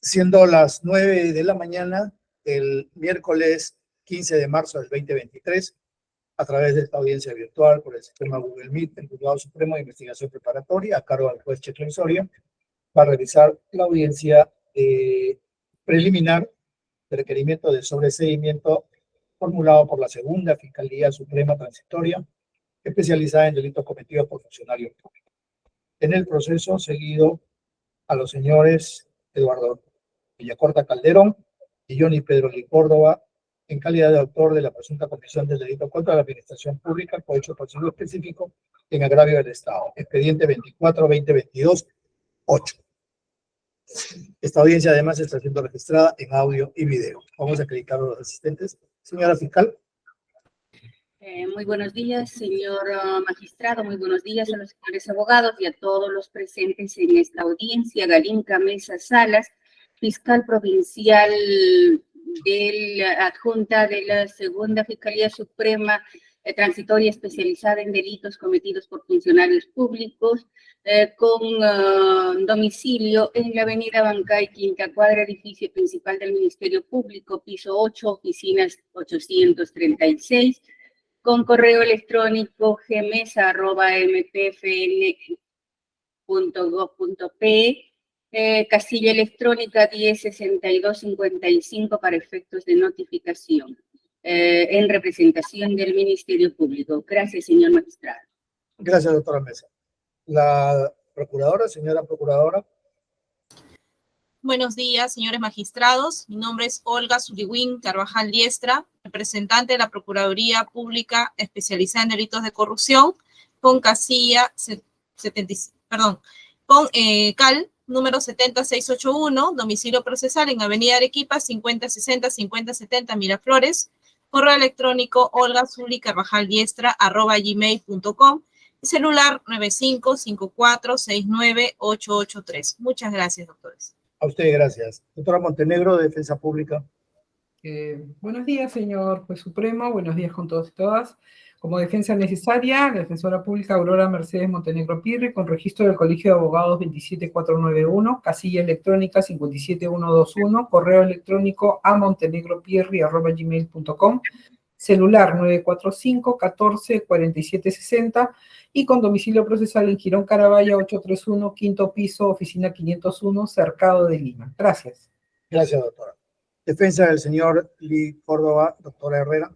Siendo las 9 de la mañana del miércoles 15 de marzo del 2023, a través de esta audiencia virtual por el sistema Google Meet, el Juzgado Supremo de Investigación Preparatoria, a cargo del juez Checho Soria, va a realizar la audiencia preliminar de requerimiento de sobreseimiento formulado por la Segunda Fiscalía Suprema Transitoria, especializada en delitos cometidos por funcionarios públicos. En el proceso seguido a los señores Eduardo Villacorta Calderón y Johnny Pedro Lee Córdoba, en calidad de autor de la presunta comisión del delito contra la administración pública por hecho pasivo específico en agravio del Estado. Expediente 24-2022-8. Esta audiencia además está siendo registrada en audio y video. Vamos a acreditar a los asistentes. Señora fiscal. Muy buenos días, señor magistrado. Muy buenos días a los señores abogados y a todos los presentes en esta audiencia. Galinca Mesa Salas, fiscal provincial de la adjunta de la Segunda Fiscalía Suprema Transitoria especializada en delitos cometidos por funcionarios públicos, con domicilio en la avenida Bancay, quinta cuadra, edificio principal del Ministerio Público, piso 8, oficinas 836, con correo electrónico gmesa@mpfn.gov.pe, casilla electrónica 106255 para efectos de notificación, en representación del Ministerio Público. Gracias, señor magistrado. Gracias, doctora Mesa. La procuradora, señora procuradora. Buenos días, señores magistrados. Mi nombre es Olga Suriwin Carvajal Diestra, representante de la Procuraduría Pública especializada en delitos de corrupción, con casilla CAL número 70681, domicilio procesal en Avenida Arequipa, 5060-5070 Miraflores, correo electrónico olgasuli-carvajal-diestra@gmail.com, celular 9554698883. Muchas gracias, doctores. A usted, gracias. Doctora Montenegro, de Defensa Pública. Buenos días, señor juez supremo. Buenos días con todos y todas. Como defensa necesaria, la defensora pública Aurora Mercedes Montenegro Pirri, con registro del Colegio de Abogados 27491, casilla electrónica 57121, correo electrónico amontenegropirri@gmail.com, celular 945-14-4760 y con domicilio procesal en Girón Carabaya 831, quinto piso, oficina 501, Cercado de Lima. Gracias. Gracias, doctora. Defensa del señor Lee Córdoba, doctora Herrera.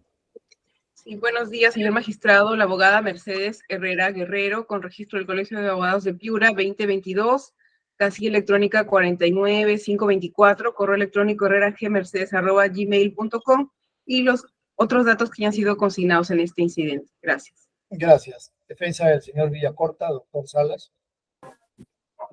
Sí, buenos días, señor magistrado. La abogada Mercedes Herrera Guerrero, con registro del Colegio de Abogados de Piura 2022, casilla electrónica 49524, correo electrónico herreragmercedes@gmail.com y los otros datos que ya han sido consignados en este incidente. Gracias. Gracias. Defensa del señor Villacorta, doctor Salas.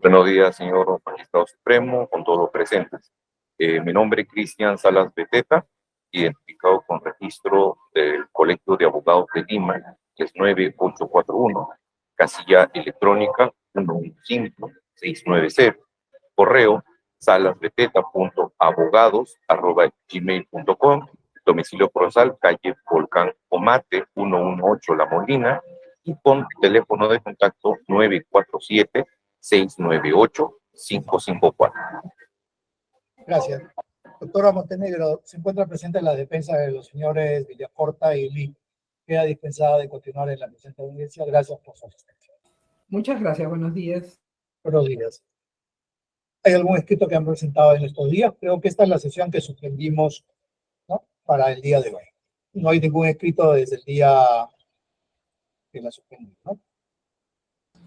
Buenos días, señor magistrado supremo, con todos los presentes. Mi nombre es Cristian Salas Beteta, identificado con registro del Colegio de Abogados de Lima, que es 9841, casilla electrónica 115690, correo salasbeteta.abogados@gmail.com, domicilio procesal calle Volcán Omate 118 La Molina, y con teléfono de contacto 947-698-554. Gracias. Doctora Montenegro, se encuentra presente en la defensa de los señores Villacorta y Lee. Queda dispensada de continuar en la presente audiencia. Gracias por su asistencia. Muchas gracias. Buenos días. Buenos días. ¿Hay algún escrito que han presentado en estos días? Creo que esta es la sesión que suspendimos, ¿no?, para el día de hoy. No hay ningún escrito desde el día que la suspendimos, ¿no?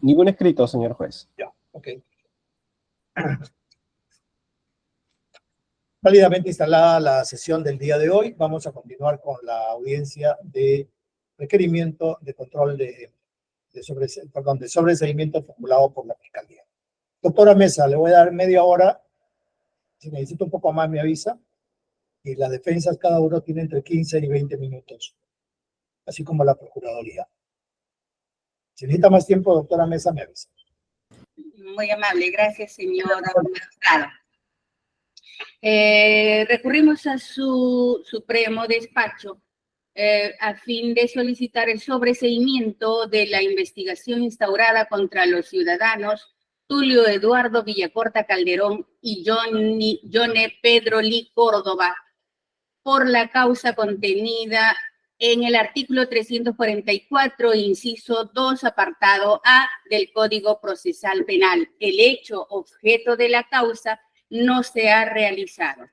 Ningún escrito, señor juez. Ya, ok. Válidamente instalada la sesión del día de hoy, vamos a continuar con la audiencia de requerimiento de control de sobreseimiento formulado por la Fiscalía. Doctora Mesa, le voy a dar media hora. Si necesito un poco más, me avisa. Y las defensas, cada uno tiene entre 15 y 20 minutos, así como la Procuraduría. Si necesita más tiempo, doctora Mesa, me avisa. Muy amable, gracias, señor magistrado. Recurrimos a su supremo despacho a fin de solicitar el sobreseimiento de la investigación instaurada contra los ciudadanos Tulio Eduardo Villacorta Calderón y Yone Pedro Lee Córdoba por la causa contenida en el artículo 344, inciso 2, apartado A del Código Procesal Penal. El hecho objeto de la causa no se ha realizado.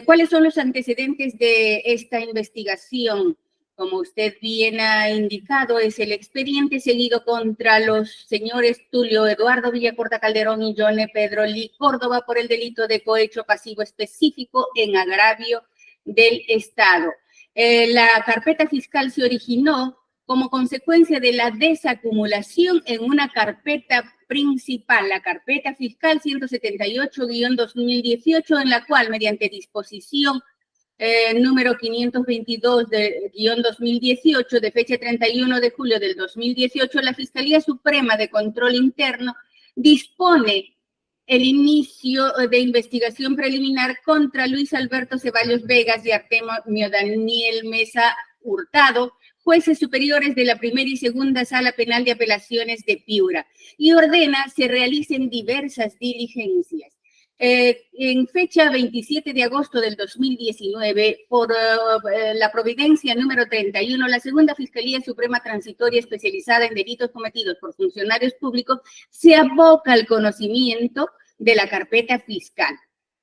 ¿Cuáles son los antecedentes de esta investigación? Como usted bien ha indicado, es el expediente seguido contra los señores Tulio Eduardo Villacorta Calderón y Yone Pedro Lee Córdoba por el delito de cohecho pasivo específico en agravio del Estado. La carpeta fiscal se originó como consecuencia de la desacumulación en una carpeta principal, la carpeta fiscal 178-2018, en la cual, mediante disposición número 522-2018, de fecha 31 de julio del 2018, la Fiscalía Suprema de Control Interno dispone el inicio de investigación preliminar contra Luis Alberto Ceballos Vegas y Artemio Daniel Mesa Hurtado, jueces superiores de la primera y segunda Sala Penal de Apelaciones de Piura, y ordena se realicen diversas diligencias. En fecha 27 de agosto del 2019, por la providencia número 31, la Segunda Fiscalía Suprema Transitoria especializada en delitos cometidos por funcionarios públicos se aboca al conocimiento de la carpeta fiscal.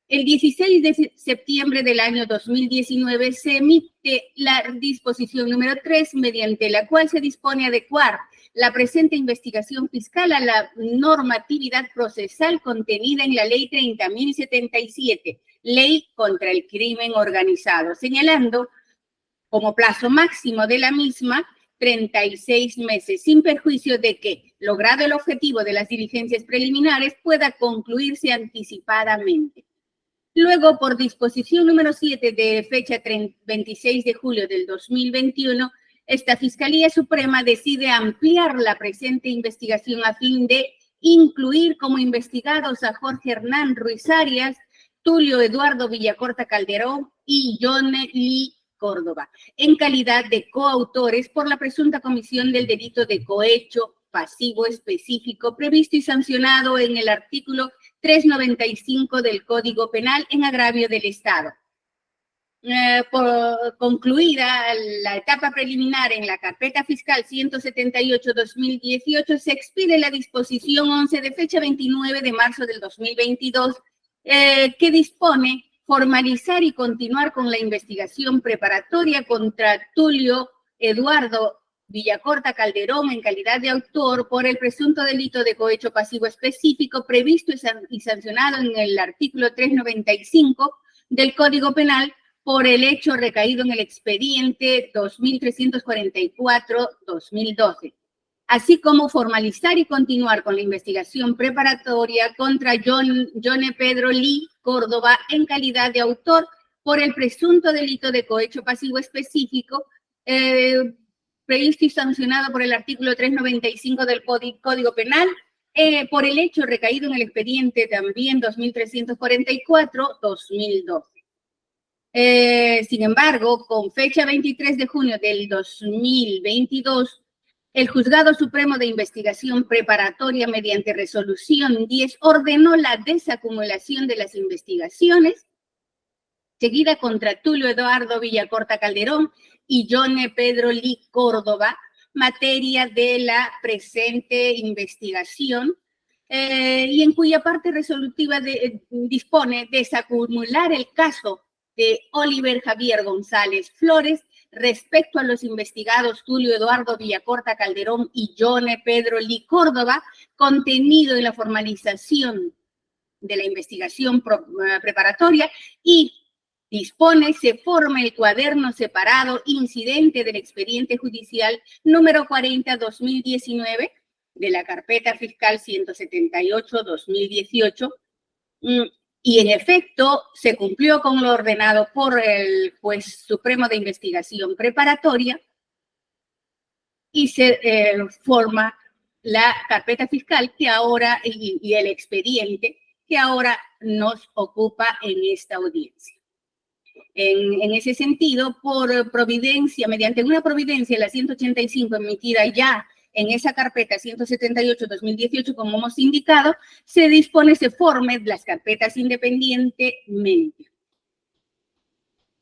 El 16 de septiembre del año 2019 se emite la disposición número 3, mediante la cual se dispone adecuar la presente investigación fiscal a la normatividad procesal contenida en la Ley 30.077, Ley contra el Crimen Organizado, señalando como plazo máximo de la misma 36 meses, sin perjuicio de que, logrado el objetivo de las diligencias preliminares, pueda concluirse anticipadamente. Luego, por disposición número 7 de fecha 26 de julio del 2021, esta Fiscalía Suprema decide ampliar la presente investigación a fin de incluir como investigados a Jorge Hernán Ruiz Arias, Tulio Eduardo Villacorta Calderón y Yone Lee Córdoba, en calidad de coautores por la presunta comisión del delito de cohecho pasivo específico previsto y sancionado en el artículo 395 del Código Penal en agravio del Estado. Por concluida la etapa preliminar en la carpeta fiscal 178-2018, se expide la disposición 11 de fecha 29 de marzo del 2022, que dispone formalizar y continuar con la investigación preparatoria contra Tulio Eduardo Villacorta Calderón en calidad de autor por el presunto delito de cohecho pasivo específico previsto y sancionado en el artículo 395 del Código Penal por el hecho recaído en el expediente 2344-2012, así como formalizar y continuar con la investigación preparatoria contra Yone Pedro Lee Córdoba en calidad de autor por el presunto delito de cohecho pasivo específico previsto y sancionado por el artículo 395 del Código Penal, por el hecho recaído en el expediente también 2344-2012. Sin embargo, con fecha 23 de junio del 2022, el Juzgado Supremo de Investigación Preparatoria, mediante resolución 10, ordenó la desacumulación de las investigaciones seguida contra Tulio Eduardo Villacorta Calderón y Yone Pedro Lee Córdoba, materia de la presente investigación, y en cuya parte resolutiva dispone desacumular el caso de Oliver Javier González Flores respecto a los investigados Tulio Eduardo Villacorta Calderón y Yone Pedro Lee Córdoba, contenido en la formalización de la investigación preparatoria, y dispone se forma el cuaderno separado incidente del expediente judicial número 40-2019 de la carpeta fiscal 178-2018, y en efecto se cumplió con lo ordenado por el Juez Supremo de Investigación Preparatoria y se forma la carpeta fiscal que ahora y el expediente que ahora nos ocupa en esta audiencia. En ese sentido, por providencia, mediante una providencia, la 185 emitida ya en esa carpeta 178-2018, como hemos indicado, se dispone, se formen las carpetas independientemente.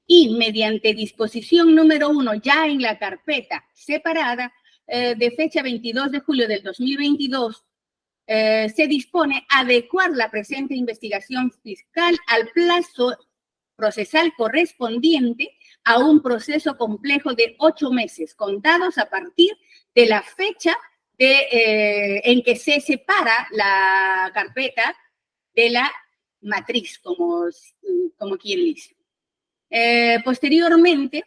Y mediante disposición número 1, ya en la carpeta separada, de fecha 22 de julio del 2022, se dispone adecuar la presente investigación fiscal al plazo procesal correspondiente a un proceso complejo de 8 meses, contados a partir de la fecha en que se separa la carpeta de la matriz, como quien dice. Posteriormente,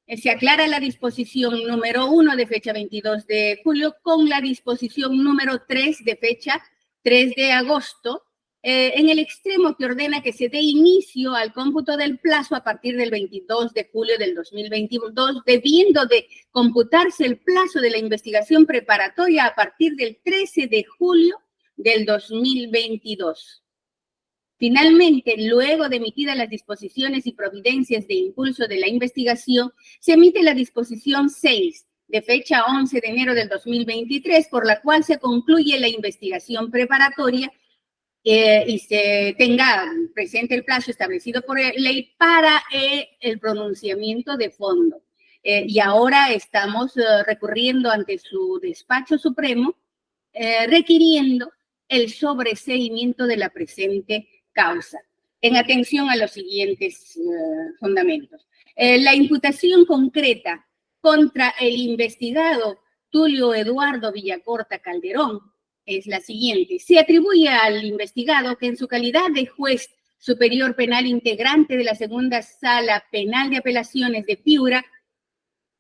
se aclara la disposición número 1 de fecha 22 de julio con la disposición número 3 de fecha 3 de agosto, en el extremo que ordena que se dé inicio al cómputo del plazo a partir del 22 de julio del 2022, debiendo de computarse el plazo de la investigación preparatoria a partir del 13 de julio del 2022. Finalmente, luego de emitidas las disposiciones y providencias de impulso de la investigación, se emite la disposición 6 de fecha 11 de enero del 2023, por la cual se concluye la investigación preparatoria y se tenga presente el plazo establecido por ley para el pronunciamiento de fondo. Y ahora estamos recurriendo ante su despacho supremo, requiriendo el sobreseimiento de la presente causa, en atención a los siguientes fundamentos. La imputación concreta contra el investigado Tulio Eduardo Villacorta Calderón es la siguiente. Se atribuye al investigado que en su calidad de juez superior penal integrante de la Segunda Sala Penal de Apelaciones de Piura,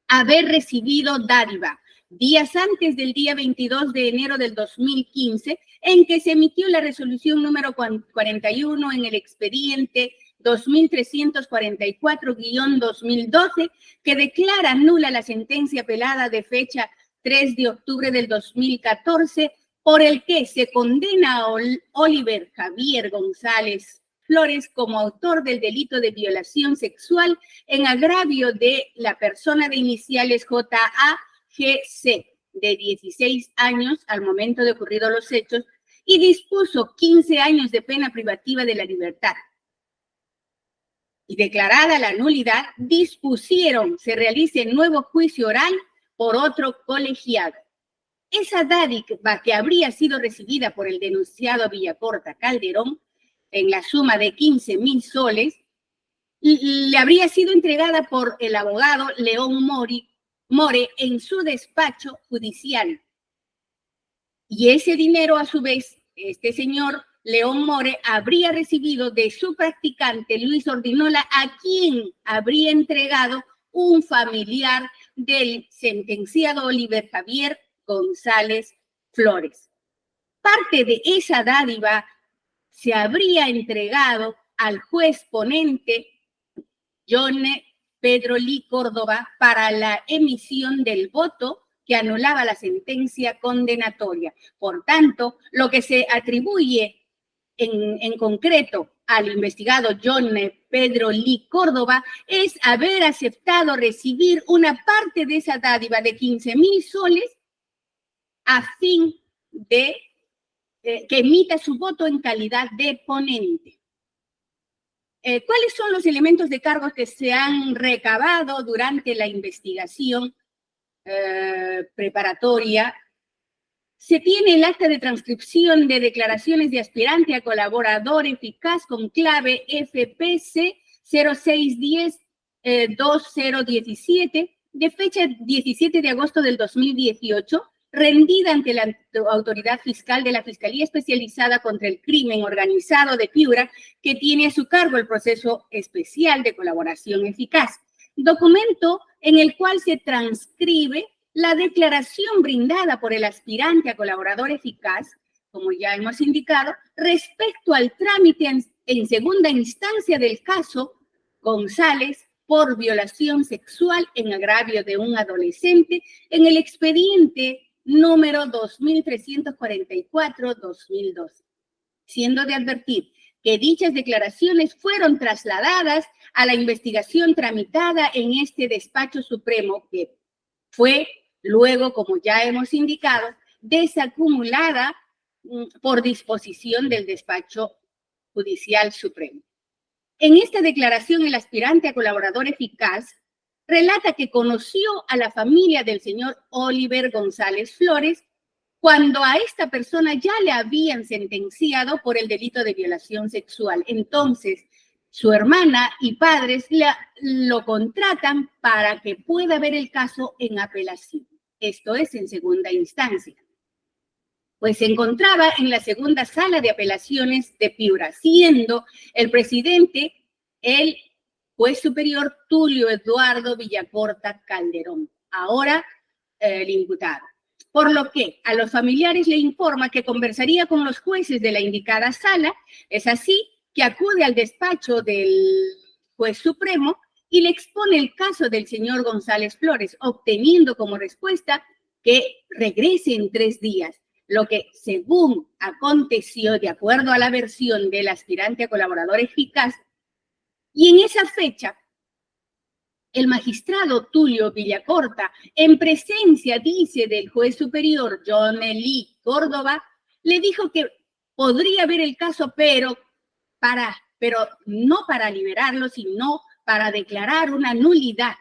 haber recibido dádiva días antes del día 22 de enero del 2015, en que se emitió la resolución número 41 en el expediente 2344-2012, que declara nula la sentencia apelada de fecha 3 de octubre del 2014, por el que se condena a Oliver Javier González Flores como autor del delito de violación sexual en agravio de la persona de iniciales JAGC, de 16 años al momento de ocurridos los hechos, y dispuso 15 años de pena privativa de la libertad. Y declarada la nulidad, dispusieron se realice nuevo juicio oral por otro colegiado. Esa dádiva que habría sido recibida por el denunciado Villacorta Calderón en la suma de 15,000 soles, le habría sido entregada por el abogado León More en su despacho judicial. Y ese dinero, a su vez, este señor León More habría recibido de su practicante Luis Ordinola, a quien habría entregado un familiar del sentenciado Oliver Javier González Flores. Parte de esa dádiva se habría entregado al juez ponente John Pedro Lee Córdoba para la emisión del voto que anulaba la sentencia condenatoria. Por tanto, lo que se atribuye en concreto al investigado John Pedro Lee Córdoba es haber aceptado recibir una parte de esa dádiva de 15,000 soles a fin de que emita su voto en calidad de ponente. ¿Cuáles son los elementos de cargos que se han recabado durante la investigación preparatoria? Se tiene el acta de transcripción de declaraciones de aspirante a colaborador eficaz con clave FPC 0610-2017 de fecha 17 de agosto del 2018, rendida ante la autoridad fiscal de la Fiscalía Especializada contra el Crimen Organizado de Piura, que tiene a su cargo el proceso especial de colaboración eficaz. Documento en el cual se transcribe la declaración brindada por el aspirante a colaborador eficaz, como ya hemos indicado, respecto al trámite en segunda instancia del caso González por violación sexual en agravio de un adolescente en el expediente número 2344-2012, siendo de advertir que dichas declaraciones fueron trasladadas a la investigación tramitada en este despacho supremo, que fue luego, como ya hemos indicado, desacumulada por disposición del Despacho Judicial Supremo. En esta declaración, el aspirante a colaborador eficaz relata que conoció a la familia del señor Oliver González Flores cuando a esta persona ya le habían sentenciado por el delito de violación sexual. Entonces, su hermana y padres lo contratan para que pueda ver el caso en apelación. Esto es en segunda instancia. Pues se encontraba en la segunda sala de apelaciones de Piura, siendo el presidente el juez superior Tulio Eduardo Villacorta Calderón, ahora el imputado. Por lo que a los familiares le informa que conversaría con los jueces de la indicada sala. Es así que acude al despacho del juez supremo y le expone el caso del señor González Flores, obteniendo como respuesta que regrese en 3 días. Lo que, según aconteció de acuerdo a la versión del aspirante a colaborador eficaz, y en esa fecha, el magistrado Tulio Villacorta, en presencia, dice, del juez superior John Eli Córdoba, le dijo que podría ver el caso, pero no para liberarlo, sino para declarar una nulidad.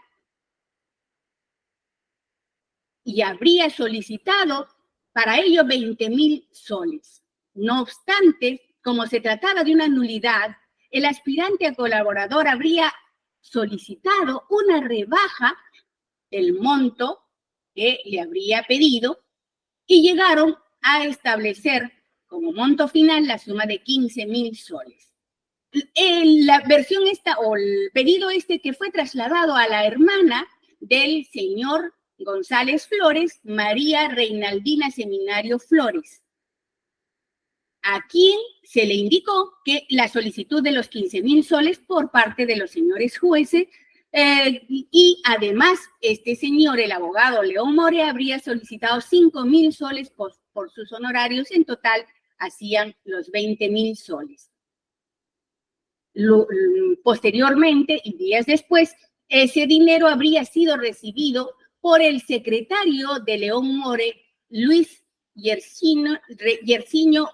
Y habría solicitado para ello 20,000 soles. No obstante, como se trataba de una nulidad, el aspirante a colaborador habría solicitado una rebaja del monto que le habría pedido y llegaron a establecer como monto final la suma de 15,000 soles. La versión esta, o el pedido este, que fue trasladado a la hermana del señor González Flores, María Reinaldina Seminario Flores, a quien se le indicó que la solicitud de los 15,000 soles por parte de los señores jueces, y además este señor, el abogado León More, habría solicitado 5,000 soles por sus honorarios. En total hacían los 20,000 soles. Posteriormente y días después, ese dinero habría sido recibido por el secretario de León More, Luis Yersiño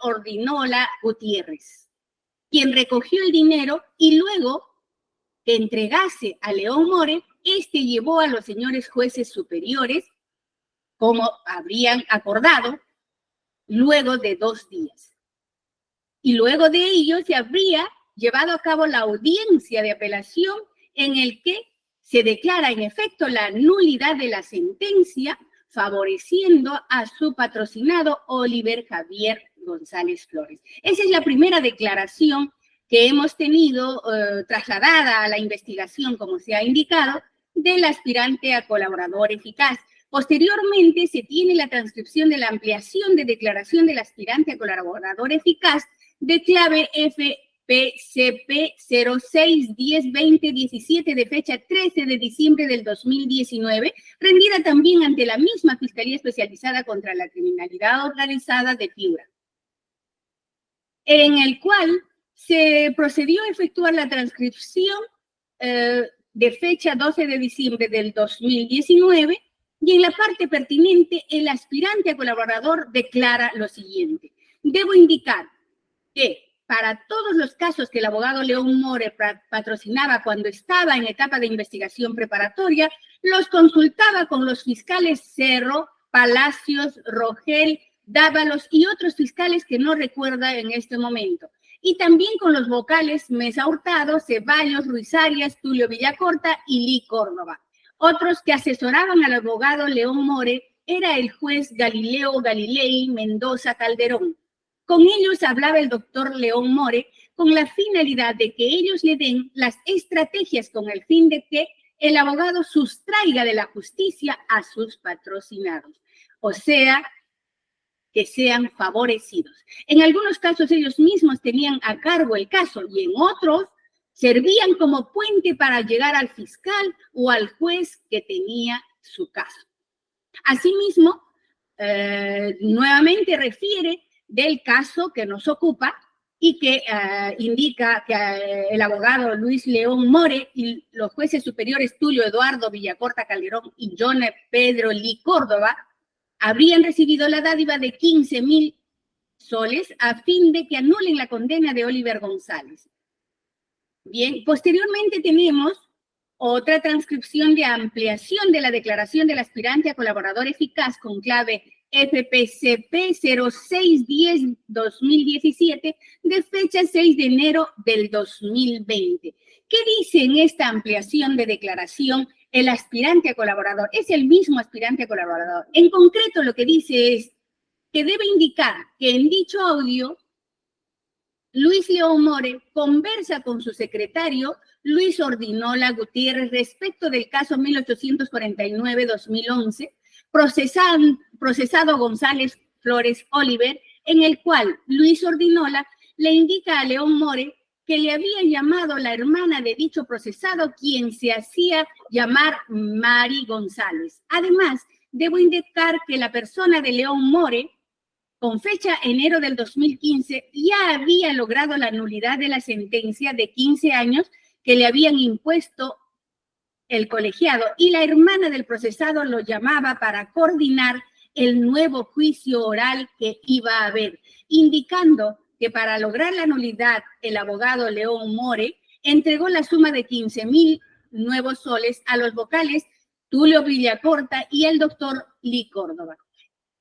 Ordinola Gutiérrez, quien recogió el dinero y luego que entregase a León More, este llevó a los señores jueces superiores, como habrían acordado, luego de 2 días. Y luego de ello se habría llevado a cabo la audiencia de apelación, en el que se declara en efecto la nulidad de la sentencia, favoreciendo a su patrocinado Oliver Javier González Flores. Esa es la primera declaración que hemos tenido trasladada a la investigación, como se ha indicado, del aspirante a colaborador eficaz. Posteriormente se tiene la transcripción de la ampliación de declaración del aspirante a colaborador eficaz de clave FPCP 06102017 de fecha 13 de diciembre del 2019, rendida también ante la misma Fiscalía Especializada contra la Criminalidad Organizada de Piura, en el cual se procedió a efectuar la transcripción de fecha 12 de diciembre del 2019, y en la parte pertinente el aspirante a colaborador declara lo siguiente: debo indicar que para todos los casos que el abogado León More patrocinaba cuando estaba en etapa de investigación preparatoria, los consultaba con los fiscales Cerro, Palacios, Rogel, Dávalos y otros fiscales que no recuerda en este momento. Y también con los vocales Mesa Hurtado, Ceballos, Ruiz Arias, Tulio Villacorta y Lee Córdoba. Otros que asesoraban al abogado León More era el juez Galileo Galilei Mendoza Calderón. Con ellos hablaba el doctor León More con la finalidad de que ellos le den las estrategias con el fin de que el abogado sustraiga de la justicia a sus patrocinados, o sea, que sean favorecidos. En algunos casos ellos mismos tenían a cargo el caso y en otros servían como puente para llegar al fiscal o al juez que tenía su caso. Asimismo, nuevamente refiere del caso que nos ocupa, y que indica que el abogado Luis León More y los jueces superiores Tulio Eduardo Villacorta Calderón y John Pedro Lee Córdoba habrían recibido la dádiva de 15,000 soles a fin de que anulen la condena de Oliver González. Bien, posteriormente tenemos otra transcripción de ampliación de la declaración del aspirante a colaborador eficaz con clave FPCP 0610-2017 de fecha 6 de enero del 2020. ¿Qué dice en esta ampliación de declaración el aspirante a colaborador? Es el mismo aspirante a colaborador. En concreto, lo que dice es que debe indicar que en dicho audio Luis León More conversa con su secretario Luis Ordinola Gutiérrez respecto del caso 1849-2011, procesado González Flores Oliver, en el cual Luis Ordinola le indica a León More que le había llamado la hermana de dicho procesado, quien se hacía llamar Mari González. Además, debo indicar que la persona de León More, con fecha enero del 2015, ya había logrado la nulidad de la sentencia de 15 años que le habían impuesto el colegiado, y la hermana del procesado lo llamaba para coordinar el nuevo juicio oral que iba a haber, indicando que para lograr la nulidad el abogado León More entregó la suma de 15,000 nuevos soles a los vocales Tulio Villacorta y el doctor Lee Córdoba,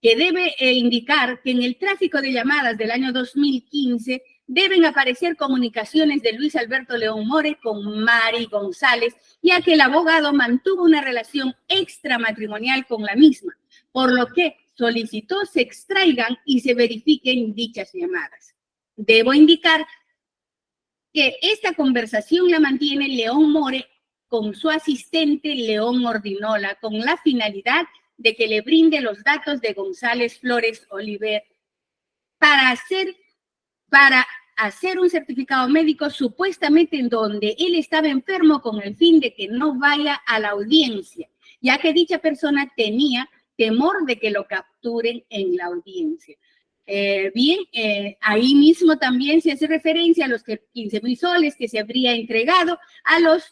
que debe indicar que en el tráfico de llamadas del año 2015 deben aparecer comunicaciones de Luis Alberto León More con Mari González, ya que el abogado mantuvo una relación extramatrimonial con la misma, por lo que solicitó se extraigan y se verifiquen dichas llamadas. Debo indicar que esta conversación la mantiene León More con su asistente León Ordinola, con la finalidad de que le brinde los datos de González Flores Oliver para hacer un certificado médico supuestamente en donde él estaba enfermo con el fin de que no vaya a la audiencia, ya que dicha persona tenía temor de que lo capturen en la audiencia. Ahí mismo también se hace referencia a los 15,000 soles que se habría entregado a los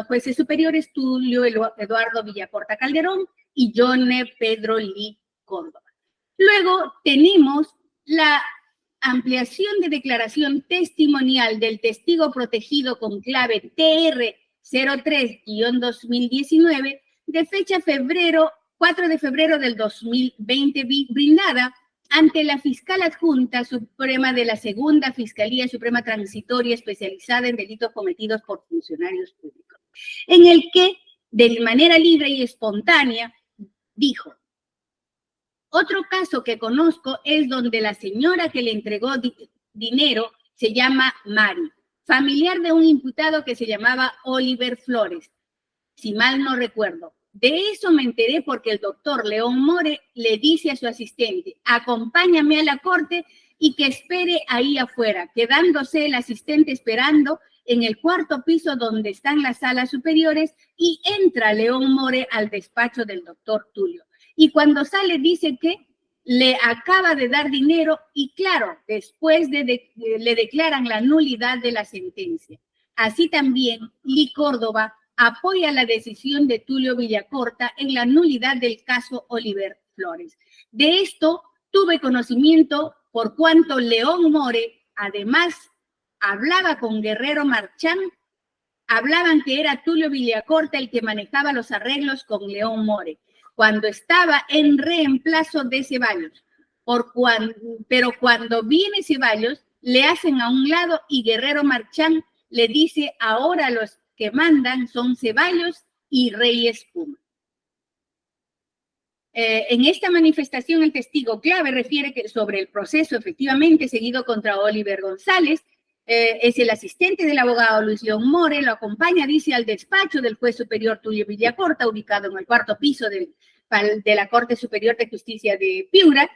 jueces superiores Tulio Eduardo Villacorta Calderón y John Pedro Lee Córdoba. Luego tenemos la ampliación de declaración testimonial del testigo protegido con clave TR03-2019 de fecha 4 de febrero del 2020, brindada ante la fiscal adjunta suprema de la Segunda Fiscalía Suprema Transitoria especializada en delitos cometidos por funcionarios públicos, en el que, de manera libre y espontánea, dijo: otro caso que conozco es donde la señora que le entregó dinero se llama Mari, familiar de un imputado que se llamaba Oliver Flores, si mal no recuerdo. De eso me enteré porque el doctor León More le dice a su asistente: acompáñame a la corte y que espere ahí afuera, quedándose el asistente esperando en el cuarto piso donde están las salas superiores, y entra León More al despacho del doctor Tulio. Y cuando sale dice que le acaba de dar dinero y claro, después le declaran la nulidad de la sentencia. Así también Lee Córdoba apoya la decisión de Tulio Villacorta en la nulidad del caso Oliver Flores. De esto tuve conocimiento por cuanto León More, además, hablaba con Guerrero Marchán. Hablaban que era Tulio Villacorta el que manejaba los arreglos con León More, cuando estaba en reemplazo de Ceballos. Pero cuando viene Ceballos, le hacen a un lado y Guerrero Marchán le dice: ahora los que mandan son Ceballos y Reyes Puma. En esta manifestación, el testigo clave refiere que sobre el proceso efectivamente seguido contra Oliver González, es el asistente del abogado Luis León More, lo acompaña, dice, al despacho del juez superior Tulio Villacorta, ubicado en el cuarto piso de la Corte Superior de Justicia de Piura,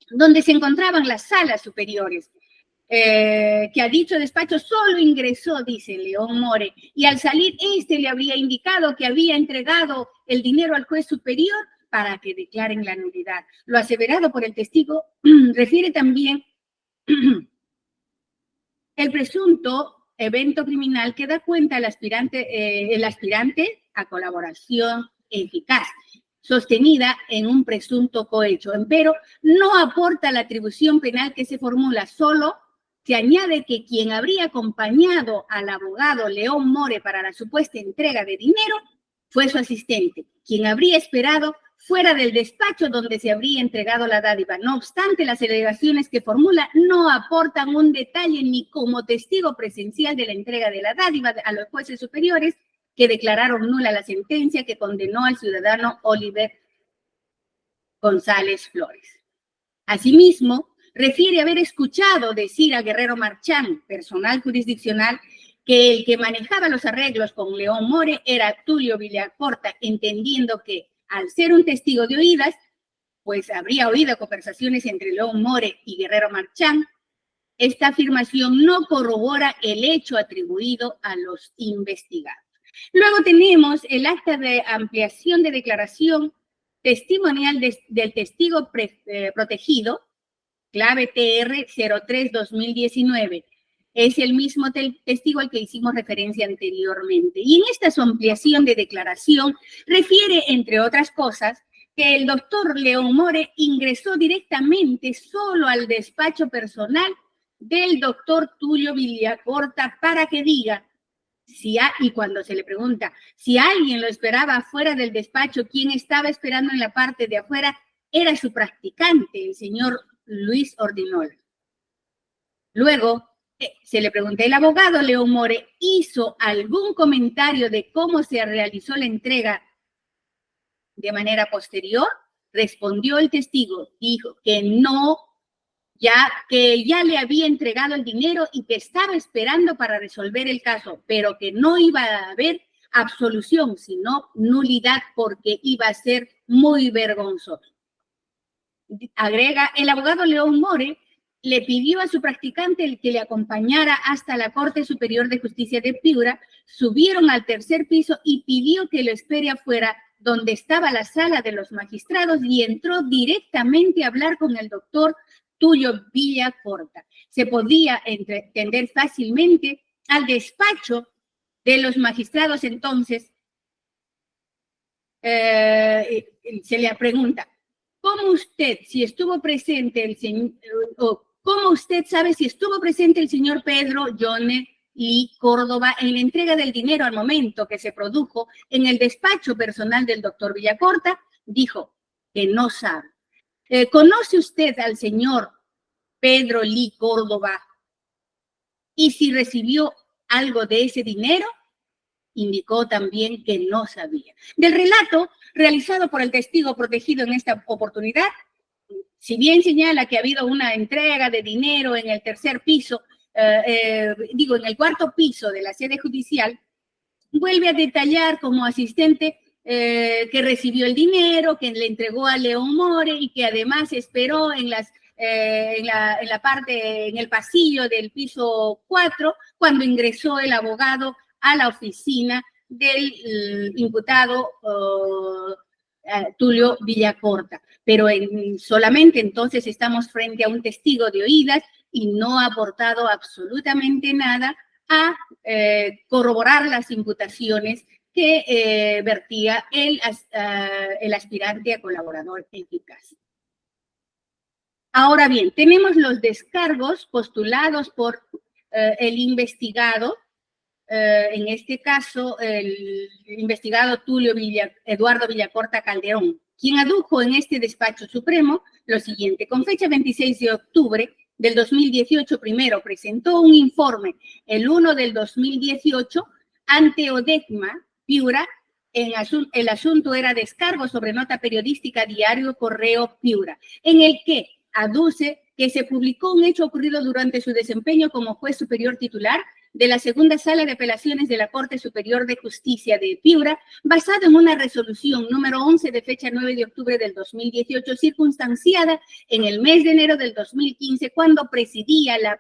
donde se encontraban las salas superiores. Que a dicho despacho solo ingresó, dice León More, y al salir le habría indicado que había entregado el dinero al juez superior para que declaren la nulidad. Lo aseverado por el testigo refiere también el presunto evento criminal que da cuenta el aspirante a colaboración eficaz, sostenida en un presunto cohecho, pero no aporta la atribución penal que se formula, solo se añade que quien habría acompañado al abogado León More para la supuesta entrega de dinero fue su asistente, quien habría esperado fuera del despacho donde se habría entregado la dádiva. No obstante, las alegaciones que formula no aportan un detalle ni como testigo presencial de la entrega de la dádiva a los jueces superiores que declararon nula la sentencia que condenó al ciudadano Oliver González Flores. Asimismo, refiere haber escuchado decir a Guerrero Marchán, personal jurisdiccional, que el que manejaba los arreglos con León More era Tulio Villacorta, entendiendo que al ser un testigo de oídas, pues habría oído conversaciones entre León More y Guerrero Marchán. Esta afirmación no corrobora el hecho atribuido a los investigados. Luego tenemos el acta de ampliación de declaración testimonial del testigo protegido, clave TR 03-2019. Es el mismo testigo al que hicimos referencia anteriormente. Y en esta su ampliación de declaración refiere, entre otras cosas, que el doctor León More ingresó directamente solo al despacho personal del doctor Tulio Villacorta para que diga, y cuando se le pregunta si alguien lo esperaba afuera del despacho, quien estaba esperando en la parte de afuera era su practicante, el señor Luis Ordinola. Luego, se le pregunta, ¿el abogado León More hizo algún comentario de cómo se realizó la entrega de manera posterior? Respondió el testigo, dijo que no, que ya le había entregado el dinero y que estaba esperando para resolver el caso, pero que no iba a haber absolución, sino nulidad, porque iba a ser muy vergonzoso. Agrega, el abogado León More le pidió a su practicante el que le acompañara hasta la Corte Superior de Justicia de Piura, subieron al tercer piso y pidió que lo espere afuera, donde estaba la sala de los magistrados, y entró directamente a hablar con el doctor Tulio Villacorta. Se podía entender fácilmente al despacho de los magistrados. Entonces, se le pregunta, ¿cómo usted, si estuvo presente el señor, cómo usted sabe si estuvo presente el señor Pedro Johnny Lee Córdoba en la entrega del dinero al momento que se produjo en el despacho personal del doctor Villacorta? Dijo que no sabe. ¿Conoce usted al señor Pedro Lee Córdoba? Y si recibió algo de ese dinero, indicó también que no sabía. Del relato realizado por el testigo protegido en esta oportunidad, si bien señala que ha habido una entrega de dinero en el tercer piso, en el cuarto piso de la sede judicial, vuelve a detallar como asistente que recibió el dinero, que le entregó a León More y que además esperó en el pasillo del piso 4 cuando ingresó el abogado a la oficina del imputado Tulio Villacorta. Pero solamente entonces estamos frente a un testigo de oídas y no ha aportado absolutamente nada a corroborar las imputaciones que vertía el aspirante a colaborador eficaz. Ahora bien, tenemos los descargos postulados por el investigado, en este caso el investigado Eduardo Villacorta Calderón, quien adujo en este despacho supremo lo siguiente: con fecha 26 de octubre del 2018, primero presentó un informe, el 1 del 2018, ante ODECMA Piura. El asunto era descargo sobre nota periodística Diario Correo Piura, en el que aduce que se publicó un hecho ocurrido durante su desempeño como juez superior titular de la segunda sala de apelaciones de la Corte Superior de Justicia de Piura, basado en una resolución número 11 de fecha 9 de octubre del 2018, circunstanciada en el mes de enero del 2015, cuando presidía la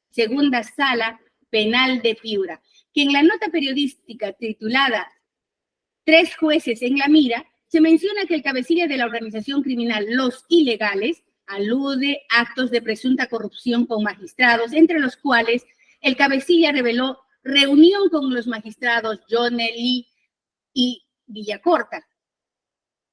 segunda sala penal de Piura, que en la nota periodística titulada Tres jueces en la mira, se menciona que el cabecilla de la organización criminal Los Ilegales alude a actos de presunta corrupción con magistrados, entre los cuales el cabecilla reveló reunión con los magistrados Jonely y Villacorta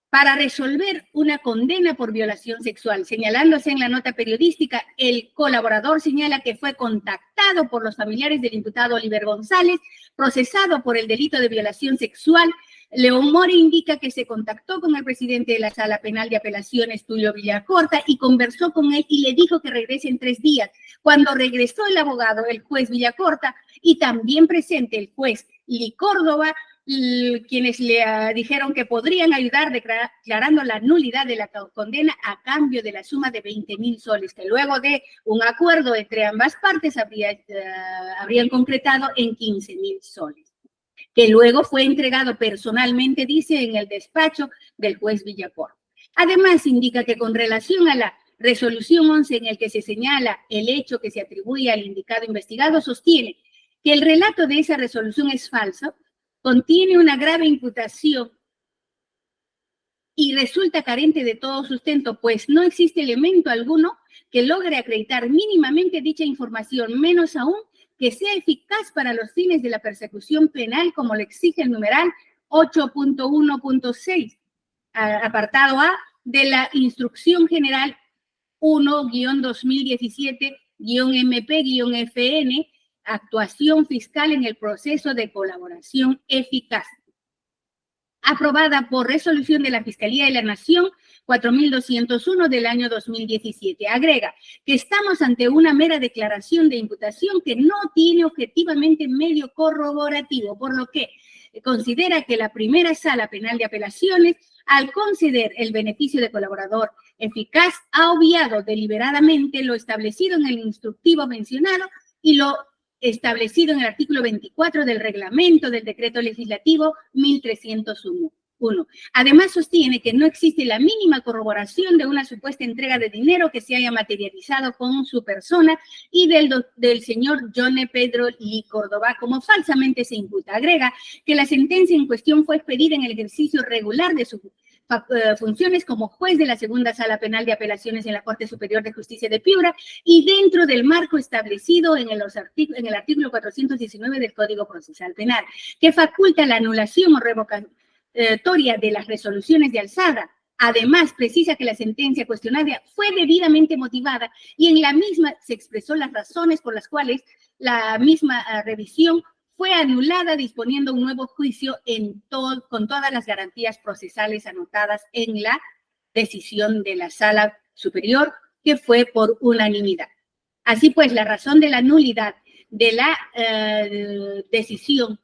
para resolver una condena por violación sexual. Señalándose en la nota periodística, el colaborador señala que fue contactado por los familiares del imputado Oliver González, procesado por el delito de violación sexual. León More indica que se contactó con el presidente de la Sala Penal de Apelaciones, Tulio Villacorta, y conversó con él y le dijo que regrese en 3 días. Cuando regresó el abogado, el juez Villacorta, y también presente el juez Lee Córdoba, quienes le dijeron que podrían ayudar declarando la nulidad de la condena a cambio de la suma de 20,000 soles, que luego de un acuerdo entre ambas partes habrían concretado en 15,000 soles, que luego fue entregado personalmente, dice, en el despacho del juez Villacorta. Además, indica que con relación a la resolución 11 en el que se señala el hecho que se atribuye al indicado investigado, sostiene que el relato de esa resolución es falso, contiene una grave imputación y resulta carente de todo sustento, pues no existe elemento alguno que logre acreditar mínimamente dicha información, menos aún que sea eficaz para los fines de la persecución penal, como lo exige el numeral 8.1.6, apartado A de la Instrucción General 1-2017-MP-FN, actuación fiscal en el proceso de colaboración eficaz, aprobada por resolución de la Fiscalía de la Nación 4201 del año 2017. Agrega que estamos ante una mera declaración de imputación que no tiene objetivamente medio corroborativo, por lo que considera que la primera Sala Penal de Apelaciones, al conceder el beneficio de colaborador eficaz, ha obviado deliberadamente lo establecido en el instructivo mencionado y lo establecido en el artículo 24 del reglamento del decreto legislativo 1301. Además, sostiene que no existe la mínima corroboración de una supuesta entrega de dinero que se haya materializado con su persona y del señor John Pedro Lee Córdoba, como falsamente se imputa. Agrega que la sentencia en cuestión fue expedida en el ejercicio regular de su funciones como juez de la Segunda Sala Penal de Apelaciones en la Corte Superior de Justicia de Piura y dentro del marco establecido en el artículo 419 del Código Procesal Penal, que faculta la anulación o revocatoria de las resoluciones de alzada. Además, precisa que la sentencia cuestionada fue debidamente motivada y en la misma se expresó las razones por las cuales la misma revisión fue anulada, disponiendo un nuevo juicio con todas las garantías procesales anotadas en la decisión de la Sala Superior, que fue por unanimidad. Así pues, la razón de la nulidad de la decisión,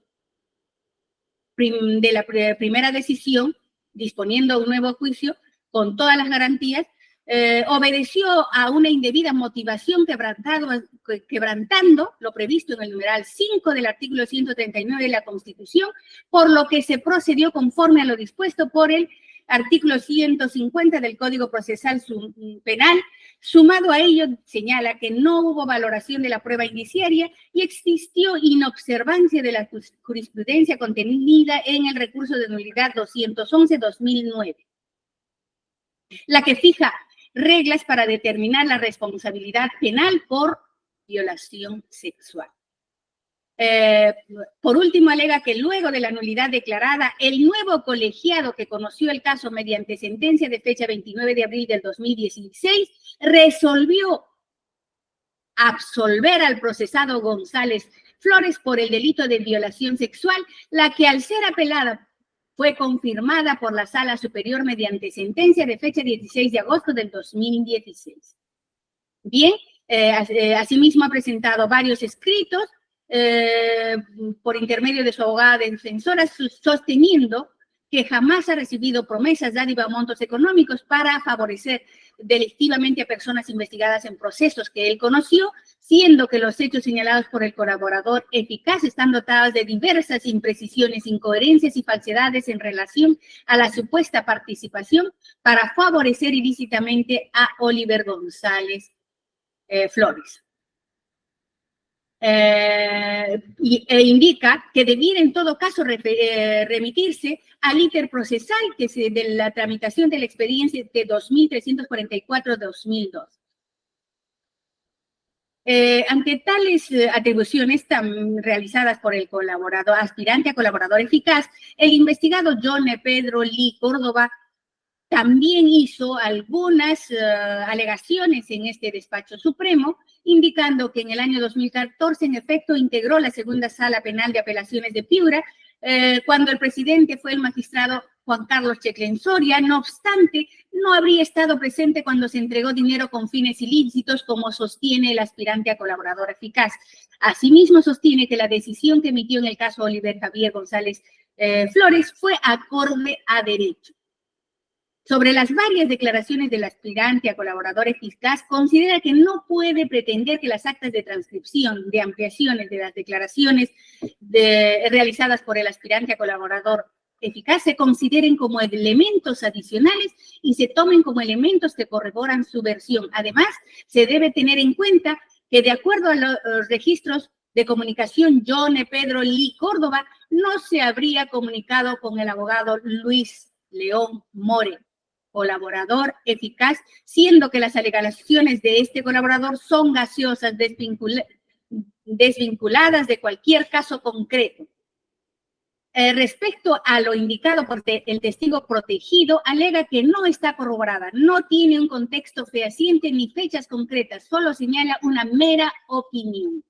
de la primera decisión, disponiendo un nuevo juicio con todas las garantías, obedeció a una indebida motivación quebrantando lo previsto en el numeral 5 del artículo 139 de la Constitución, por lo que se procedió conforme a lo dispuesto por el artículo 150 del Código Procesal Penal. Sumado a ello, señala que no hubo valoración de la prueba indiciaria y existió inobservancia de la jurisprudencia contenida en el recurso de nulidad 211-2009, la que fija reglas para determinar la responsabilidad penal por violación sexual. Por último, alega que luego de la nulidad declarada, el nuevo colegiado que conoció el caso mediante sentencia de fecha 29 de abril del 2016 resolvió absolver al procesado González Flores por el delito de violación sexual, la que al ser apelada fue confirmada por la Sala Superior mediante sentencia de fecha 16 de agosto del 2016. Bien, asimismo ha presentado varios escritos por intermedio de su abogada defensora, sosteniendo que jamás ha recibido promesas, dádivas o montos económicos para favorecer delictivamente a personas investigadas en procesos que él conoció, siendo que los hechos señalados por el colaborador eficaz están dotados de diversas imprecisiones, incoherencias y falsedades en relación a la supuesta participación para favorecer ilícitamente a Oliver González Flores. Indica que debiera en todo caso remitirse al íter procesal que de la tramitación del expediente de 2344-2002. Ante tales atribuciones realizadas por el aspirante a colaborador eficaz, el investigado John Pedro Lee Córdoba también hizo algunas alegaciones en este despacho supremo, indicando que en el año 2014, en efecto, integró la segunda sala penal de apelaciones de Piura, cuando el presidente fue el magistrado Juan Carlos Checlen Soria. No obstante, no habría estado presente cuando se entregó dinero con fines ilícitos, como sostiene el aspirante a colaborador eficaz. Asimismo, sostiene que la decisión que emitió en el caso Oliver Javier González Flores fue acorde a derecho. Sobre las varias declaraciones del aspirante a colaborador eficaz, considera que no puede pretender que las actas de transcripción de ampliaciones de las declaraciones realizadas por el aspirante a colaborador eficaz se consideren como elementos adicionales y se tomen como elementos que corroboran su versión. Además, se debe tener en cuenta que, de acuerdo a los registros de comunicación, John Pedro Lee Córdoba no se habría comunicado con el abogado Luis León More, colaborador eficaz, siendo que las alegaciones de este colaborador son gaseosas, desvinculadas de cualquier caso concreto. Respecto a lo indicado por el testigo protegido, alega que no está corroborada, no tiene un contexto fehaciente ni fechas concretas, solo señala una mera opinión.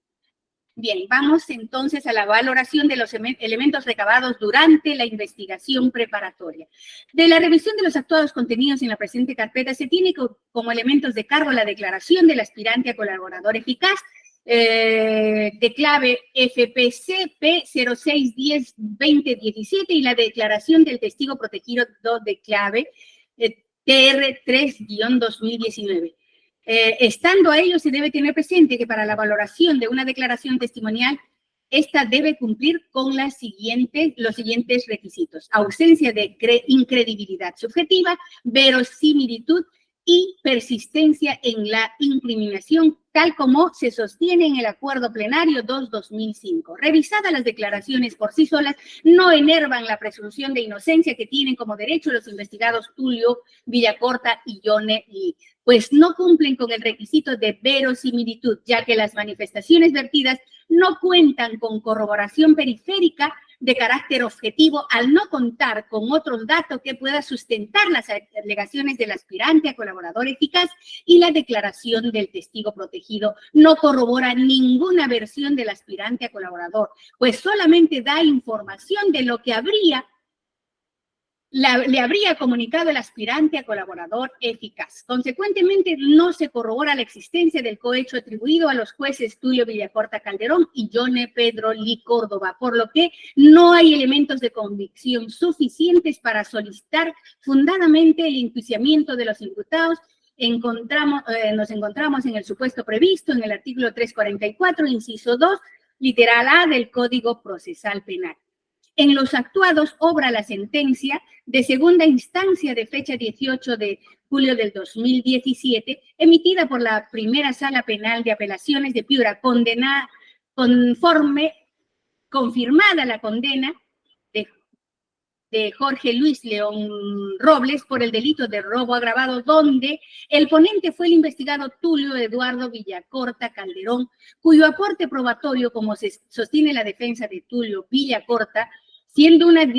Bien, vamos entonces a la valoración de los elementos recabados durante la investigación preparatoria. De la revisión de los actuados contenidos en la presente carpeta, se tiene como elementos de cargo la declaración del aspirante a colaborador eficaz, de clave FPCP 0610-2017 y la declaración del testigo protegido de clave TR3-2019. Estando a ello, se debe tener presente que para la valoración de una declaración testimonial, esta debe cumplir con los siguientes requisitos: ausencia de incredibilidad subjetiva, verosimilitud y persistencia en la incriminación, tal como se sostiene en el Acuerdo Plenario 2-2005. Revisadas las declaraciones por sí solas, no enervan la presunción de inocencia que tienen como derecho los investigados Tulio Villacorta y Yone Lee, pues no cumplen con el requisito de verosimilitud, ya que las manifestaciones vertidas no cuentan con corroboración periférica de carácter objetivo al no contar con otros datos que pueda sustentar las alegaciones del aspirante a colaborador eficaz, y la declaración del testigo protegido no corrobora ninguna versión del aspirante a colaborador, pues solamente da información de lo que le habría comunicado el aspirante a colaborador eficaz. Consecuentemente, no se corrobora la existencia del cohecho atribuido a los jueces Tulio Villacorta Calderón y John Pedro Lee Córdoba, por lo que no hay elementos de convicción suficientes para solicitar fundadamente el enjuiciamiento de los imputados. Nos encontramos en el supuesto previsto en el artículo 344, inciso 2, literal A del Código Procesal Penal. En los actuados obra la sentencia de segunda instancia de fecha 18 de julio del 2017, emitida por la Primera Sala Penal de Apelaciones de Piura, confirmada la condena de Jorge Luis León Robles por el delito de robo agravado, donde el ponente fue el investigado Tulio Eduardo Villacorta Calderón, cuyo aporte probatorio, como se sostiene la defensa de Tulio Villacorta, siendo una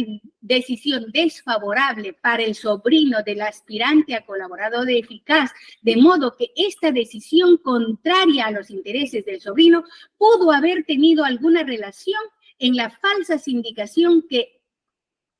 decisión desfavorable para el sobrino del aspirante a colaborador eficaz, de modo que esta decisión contraria a los intereses del sobrino pudo haber tenido alguna relación en la falsa sindicación que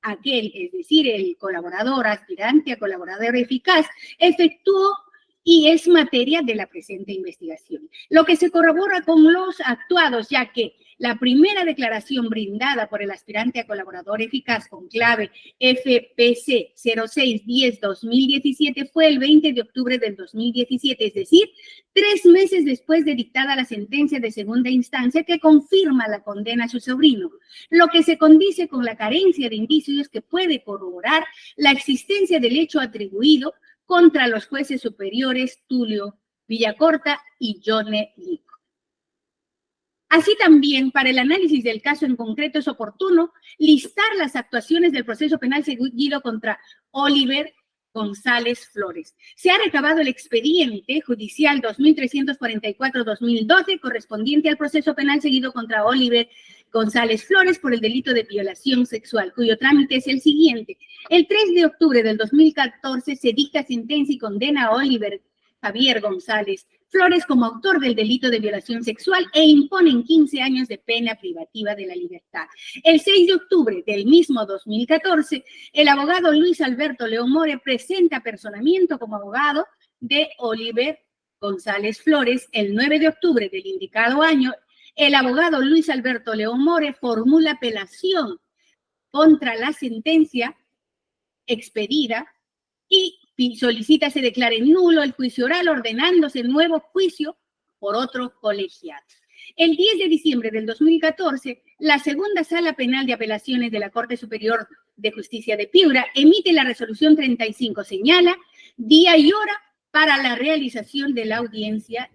aquel, es decir, el colaborador aspirante a colaborador eficaz, efectuó y es materia de la presente investigación. Lo que se corrobora con los actuados, ya que la primera declaración brindada por el aspirante a colaborador eficaz con clave FPC 0610-2017 fue el 20 de octubre del 2017, es decir, 3 meses después de dictada la sentencia de segunda instancia que confirma la condena a su sobrino, lo que se condice con la carencia de indicios que puede corroborar la existencia del hecho atribuido contra los jueces superiores Tulio Villacorta y Yone Lee. Así también, para el análisis del caso en concreto, es oportuno listar las actuaciones del proceso penal seguido contra Oliver González Flores. Se ha recabado el expediente judicial 2344-2012 correspondiente al proceso penal seguido contra Oliver González Flores por el delito de violación sexual, cuyo trámite es el siguiente. El 3 de octubre del 2014 se dicta sentencia y condena a Oliver Javier González Flores como autor del delito de violación sexual e imponen 15 años de pena privativa de la libertad. El 6 de octubre del mismo 2014, el abogado Luis Alberto León More presenta personamiento como abogado de Oliver González Flores. El 9 de octubre del indicado año, el abogado Luis Alberto León More formula apelación contra la sentencia expedida y solicita se declare nulo el juicio oral, ordenándose nuevo juicio por otro colegiado. El 10 de diciembre del 2014, la segunda sala penal de apelaciones de la Corte Superior de Justicia de Piura emite la resolución 35, señala día y hora para la realización de la audiencia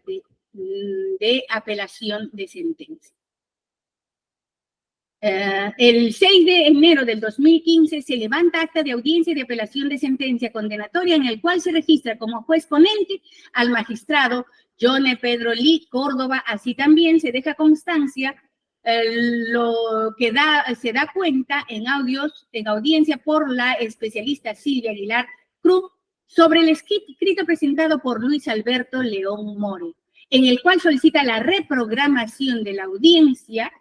de apelación de sentencia. El 6 de enero del 2015 se levanta acta de audiencia de apelación de sentencia condenatoria en el cual se registra como juez ponente al magistrado John Pedro Lee Córdoba. Así también se deja constancia lo que se da cuenta en audiencia por la especialista Silvia Aguilar Cruz sobre el escrito presentado por Luis Alberto León More, en el cual solicita la reprogramación de la audiencia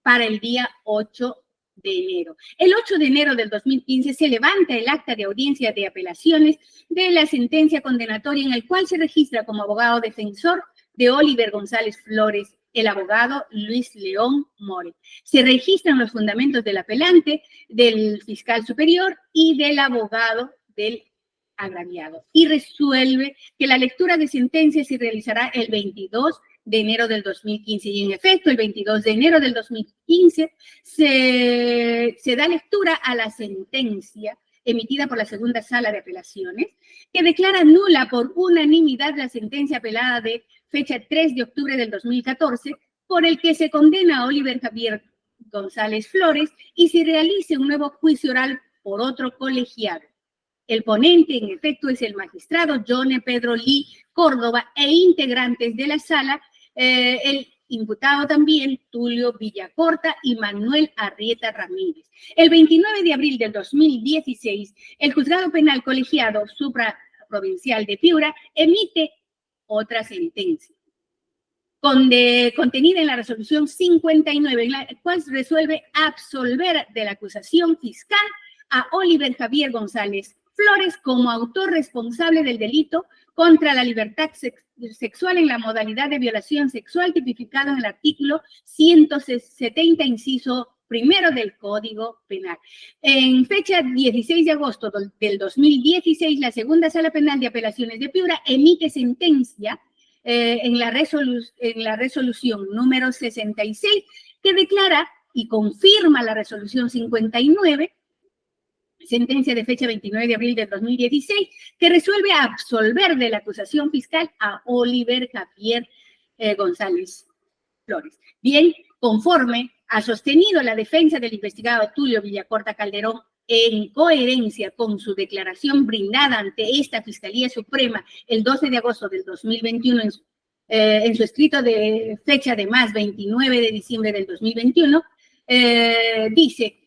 para el día 8 de enero. El 8 de enero del 2015 se levanta el acta de audiencia de apelaciones de la sentencia condenatoria en el cual se registra como abogado defensor de Oliver González Flores, el abogado Luis León More. Se registran los fundamentos del apelante, del fiscal superior y del abogado del agraviado. Y resuelve que la lectura de sentencia se realizará el 22 de enero del 2015. Y en efecto, el 22 de enero del 2015 se da lectura a la sentencia emitida por la segunda sala de apelaciones, que declara nula por unanimidad la sentencia apelada de fecha 3 de octubre del 2014, por el que se condena a Oliver Javier González Flores y se realice un nuevo juicio oral por otro colegiado. El ponente, en efecto, es el magistrado John Pedro Lee Córdoba e integrantes de la sala, el imputado también Tulio Villacorta y Manuel Arrieta Ramírez. El 29 de abril del 2016, el Juzgado Penal Colegiado Supraprovincial de Piura emite otra sentencia contenida en la resolución 59, en la cual resuelve absolver de la acusación fiscal a Oliver Javier González Flores como autor responsable del delito contra la libertad sexual en la modalidad de violación sexual tipificado en el artículo 170, inciso primero del Código Penal. En fecha 16 de agosto del 2016, la segunda sala penal de apelaciones de Piura emite sentencia en la resolución número 66, que declara y confirma la resolución 59, sentencia de fecha 29 de abril del 2016, que resuelve absolver de la acusación fiscal a Oliver Javier González Flores. Bien, conforme ha sostenido la defensa del investigado Tulio Villacorta Calderón, en coherencia con su declaración brindada ante esta Fiscalía Suprema el 12 de agosto del 2021 en su escrito de fecha de más 29 de diciembre del 2021, dice: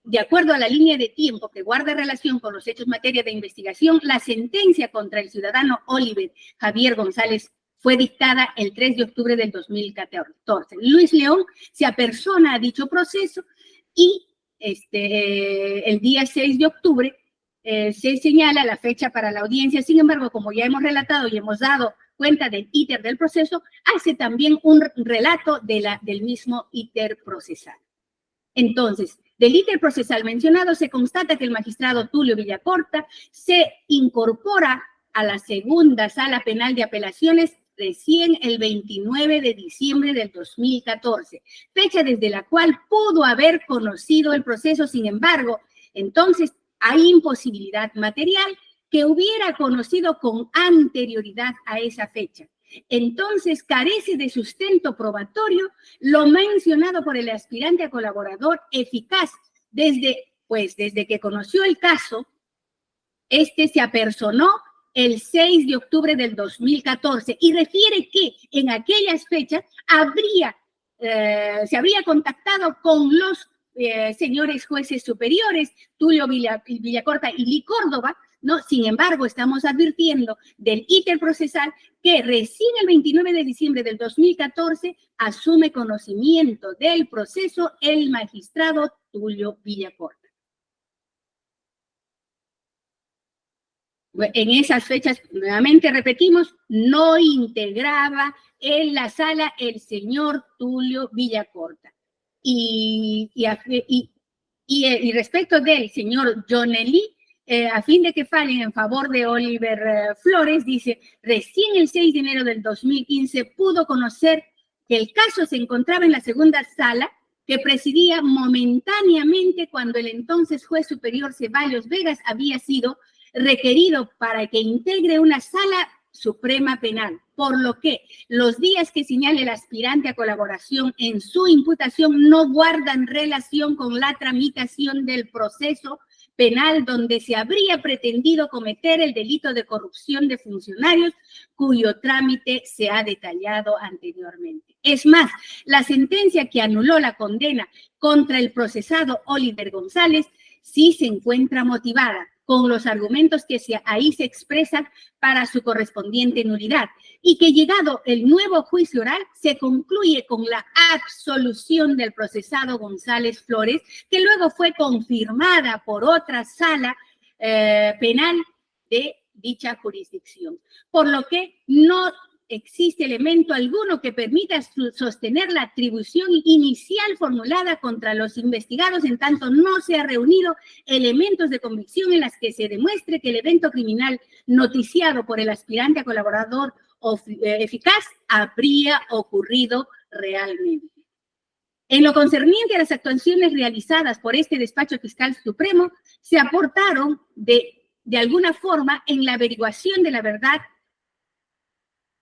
de acuerdo a la línea de tiempo que guarda relación con los hechos en materia de investigación, la sentencia contra el ciudadano Oliver Javier González fue dictada el 3 de octubre del 2014. Luis León se apersona a dicho proceso y el día 6 de octubre se señala la fecha para la audiencia. Sin embargo, como ya hemos relatado y hemos dado cuenta del íter del proceso, hace también un relato del mismo íter procesal. Entonces, del íter procesal mencionado se constata que el magistrado Tulio Villacorta se incorpora a la segunda sala penal de apelaciones recién el 29 de diciembre del 2014, fecha desde la cual pudo haber conocido el proceso. Sin embargo, entonces hay imposibilidad material que hubiera conocido con anterioridad a esa fecha. Entonces carece de sustento probatorio lo mencionado por el aspirante a colaborador eficaz desde que conoció el caso Este se apersonó el 6 de octubre del 2014 y refiere que en aquellas fechas se habría contactado con los señores jueces superiores, Tulio Villacorta y Lee Córdoba, ¿no? Sin embargo, estamos advirtiendo del íter procesal que recién el 29 de diciembre del 2014 asume conocimiento del proceso el magistrado Tulio Villacorta. En esas fechas, nuevamente repetimos, no integraba en la sala el señor Tulio Villacorta. Y respecto del señor Jonelí, a fin de que fallen en favor de Oliver Flores, dice, recién el 6 de enero del 2015 pudo conocer que el caso se encontraba en la segunda sala que presidía momentáneamente cuando el entonces juez superior Ceballos Vegas había sido requerido para que integre una sala suprema penal, por lo que los días que señale el aspirante a colaboración en su imputación no guardan relación con la tramitación del proceso penal donde se habría pretendido cometer el delito de corrupción de funcionarios cuyo trámite se ha detallado anteriormente. Es más, la sentencia que anuló la condena contra el procesado Oliver González sí se encuentra motivada con los argumentos que ahí se expresan para su correspondiente nulidad y que llegado el nuevo juicio oral se concluye con la absolución del procesado González Flores, que luego fue confirmada por otra sala penal de dicha jurisdicción. Por lo que no existe elemento alguno que permita sostener la atribución inicial formulada contra los investigados en tanto no se ha reunido elementos de convicción en las que se demuestre que el evento criminal noticiado por el aspirante a colaborador eficaz habría ocurrido realmente. En lo concerniente a las actuaciones realizadas por este despacho fiscal supremo, se aportaron de alguna forma en la averiguación de la verdad.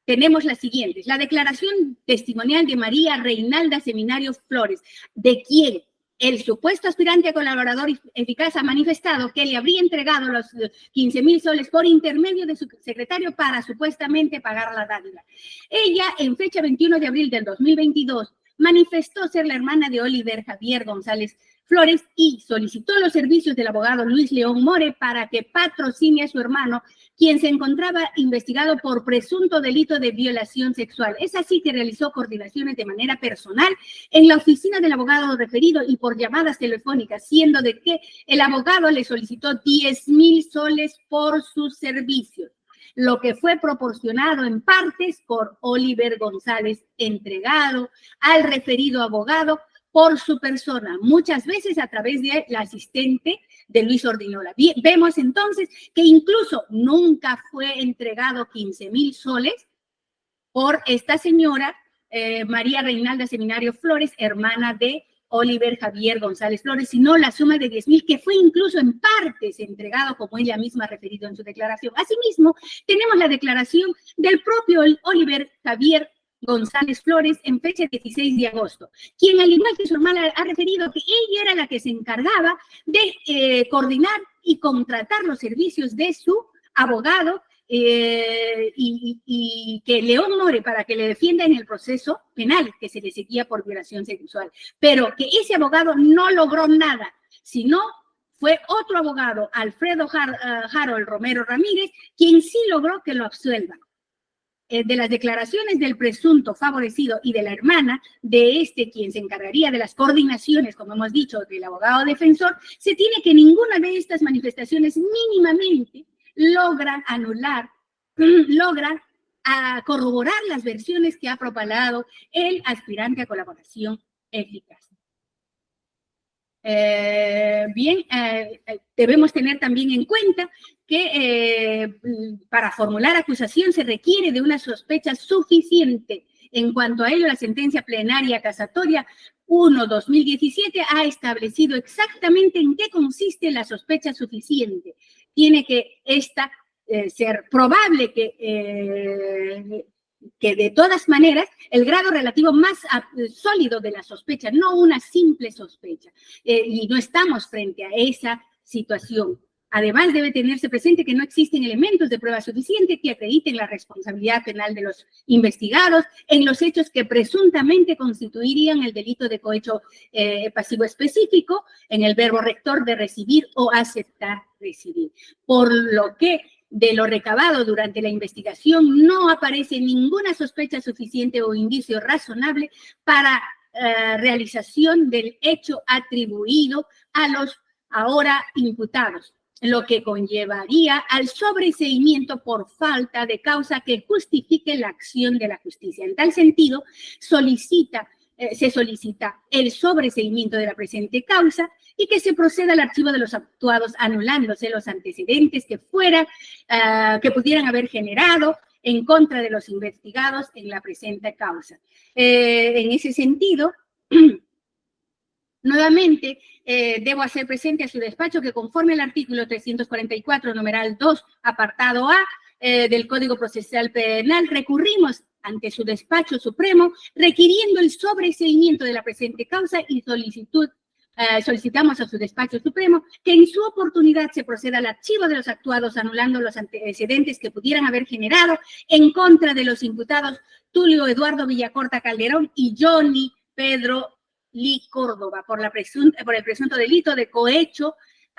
Tenemos las siguientes. La declaración testimonial de María Reinalda Seminario Flores, de quien el supuesto aspirante a colaborador eficaz ha manifestado que le habría entregado los 15,000 soles por intermedio de su secretario para supuestamente pagar la dádiva. Ella, en fecha 21 de abril del 2022, manifestó ser la hermana de Oliver Javier González Flores y solicitó los servicios del abogado Luis León More para que patrocine a su hermano, quien se encontraba investigado por presunto delito de violación sexual. Es así que realizó coordinaciones de manera personal en la oficina del abogado referido y por llamadas telefónicas, siendo de que el abogado le solicitó 10,000 soles por sus servicios, lo que fue proporcionado en partes por Oliver González, entregado al referido abogado por su persona, muchas veces a través de la asistente de Luis Ordinola. Vemos entonces que incluso nunca fue entregado 15,000 soles por esta señora María Reinalda Seminario Flores, hermana de Oliver Javier González Flores, sino la suma de 10,000 que fue incluso en partes entregado, como ella misma ha referido en su declaración. Asimismo, tenemos la declaración del propio Oliver Javier González Flores en fecha 16 de agosto, quien al igual que su hermana ha referido que ella era la que se encargaba de coordinar y contratar los servicios de su abogado y que León More para que le defienda en el proceso penal que se le seguía por violación sexual, pero que ese abogado no logró nada, sino fue otro abogado, Alfredo Harold Romero Ramírez, quien sí logró que lo absuelvan. De las declaraciones del presunto favorecido y de la hermana de quien se encargaría de las coordinaciones, como hemos dicho, del abogado defensor, se tiene que ninguna de estas manifestaciones mínimamente logra corroborar las versiones que ha propalado el aspirante a colaboración eficaz. Debemos tener también en cuenta que para formular acusación se requiere de una sospecha suficiente. En cuanto a ello, la sentencia plenaria casatoria 1/2017 ha establecido exactamente en qué consiste la sospecha suficiente. Tiene que ser probable que de todas maneras el grado relativo más sólido de la sospecha, no una simple sospecha, y no estamos frente a esa situación. Además, debe tenerse presente que no existen elementos de prueba suficiente que acrediten la responsabilidad penal de los investigados en los hechos que presuntamente constituirían el delito de cohecho pasivo específico en el verbo rector de recibir o aceptar recibir. Por lo que de lo recabado durante la investigación no aparece ninguna sospecha suficiente o indicio razonable para realización del hecho atribuido a los ahora imputados, lo que conllevaría al sobreseimiento por falta de causa que justifique la acción de la justicia. En tal sentido, se solicita el sobreseimiento de la presente causa y que se proceda al archivo de los actuados anulándose los antecedentes que pudieran haber generado en contra de los investigados en la presente causa. En ese sentido, nuevamente, debo hacer presente a su despacho que conforme al artículo 344, numeral 2, apartado A del Código Procesal Penal, recurrimos ante su despacho supremo requiriendo el sobreseimiento de la presente causa y solicitamos a su despacho supremo que en su oportunidad se proceda al archivo de los actuados anulando los antecedentes que pudieran haber generado en contra de los imputados Tulio Eduardo Villacorta Calderón y Johnny Pedro Lee Córdoba por el presunto delito de cohecho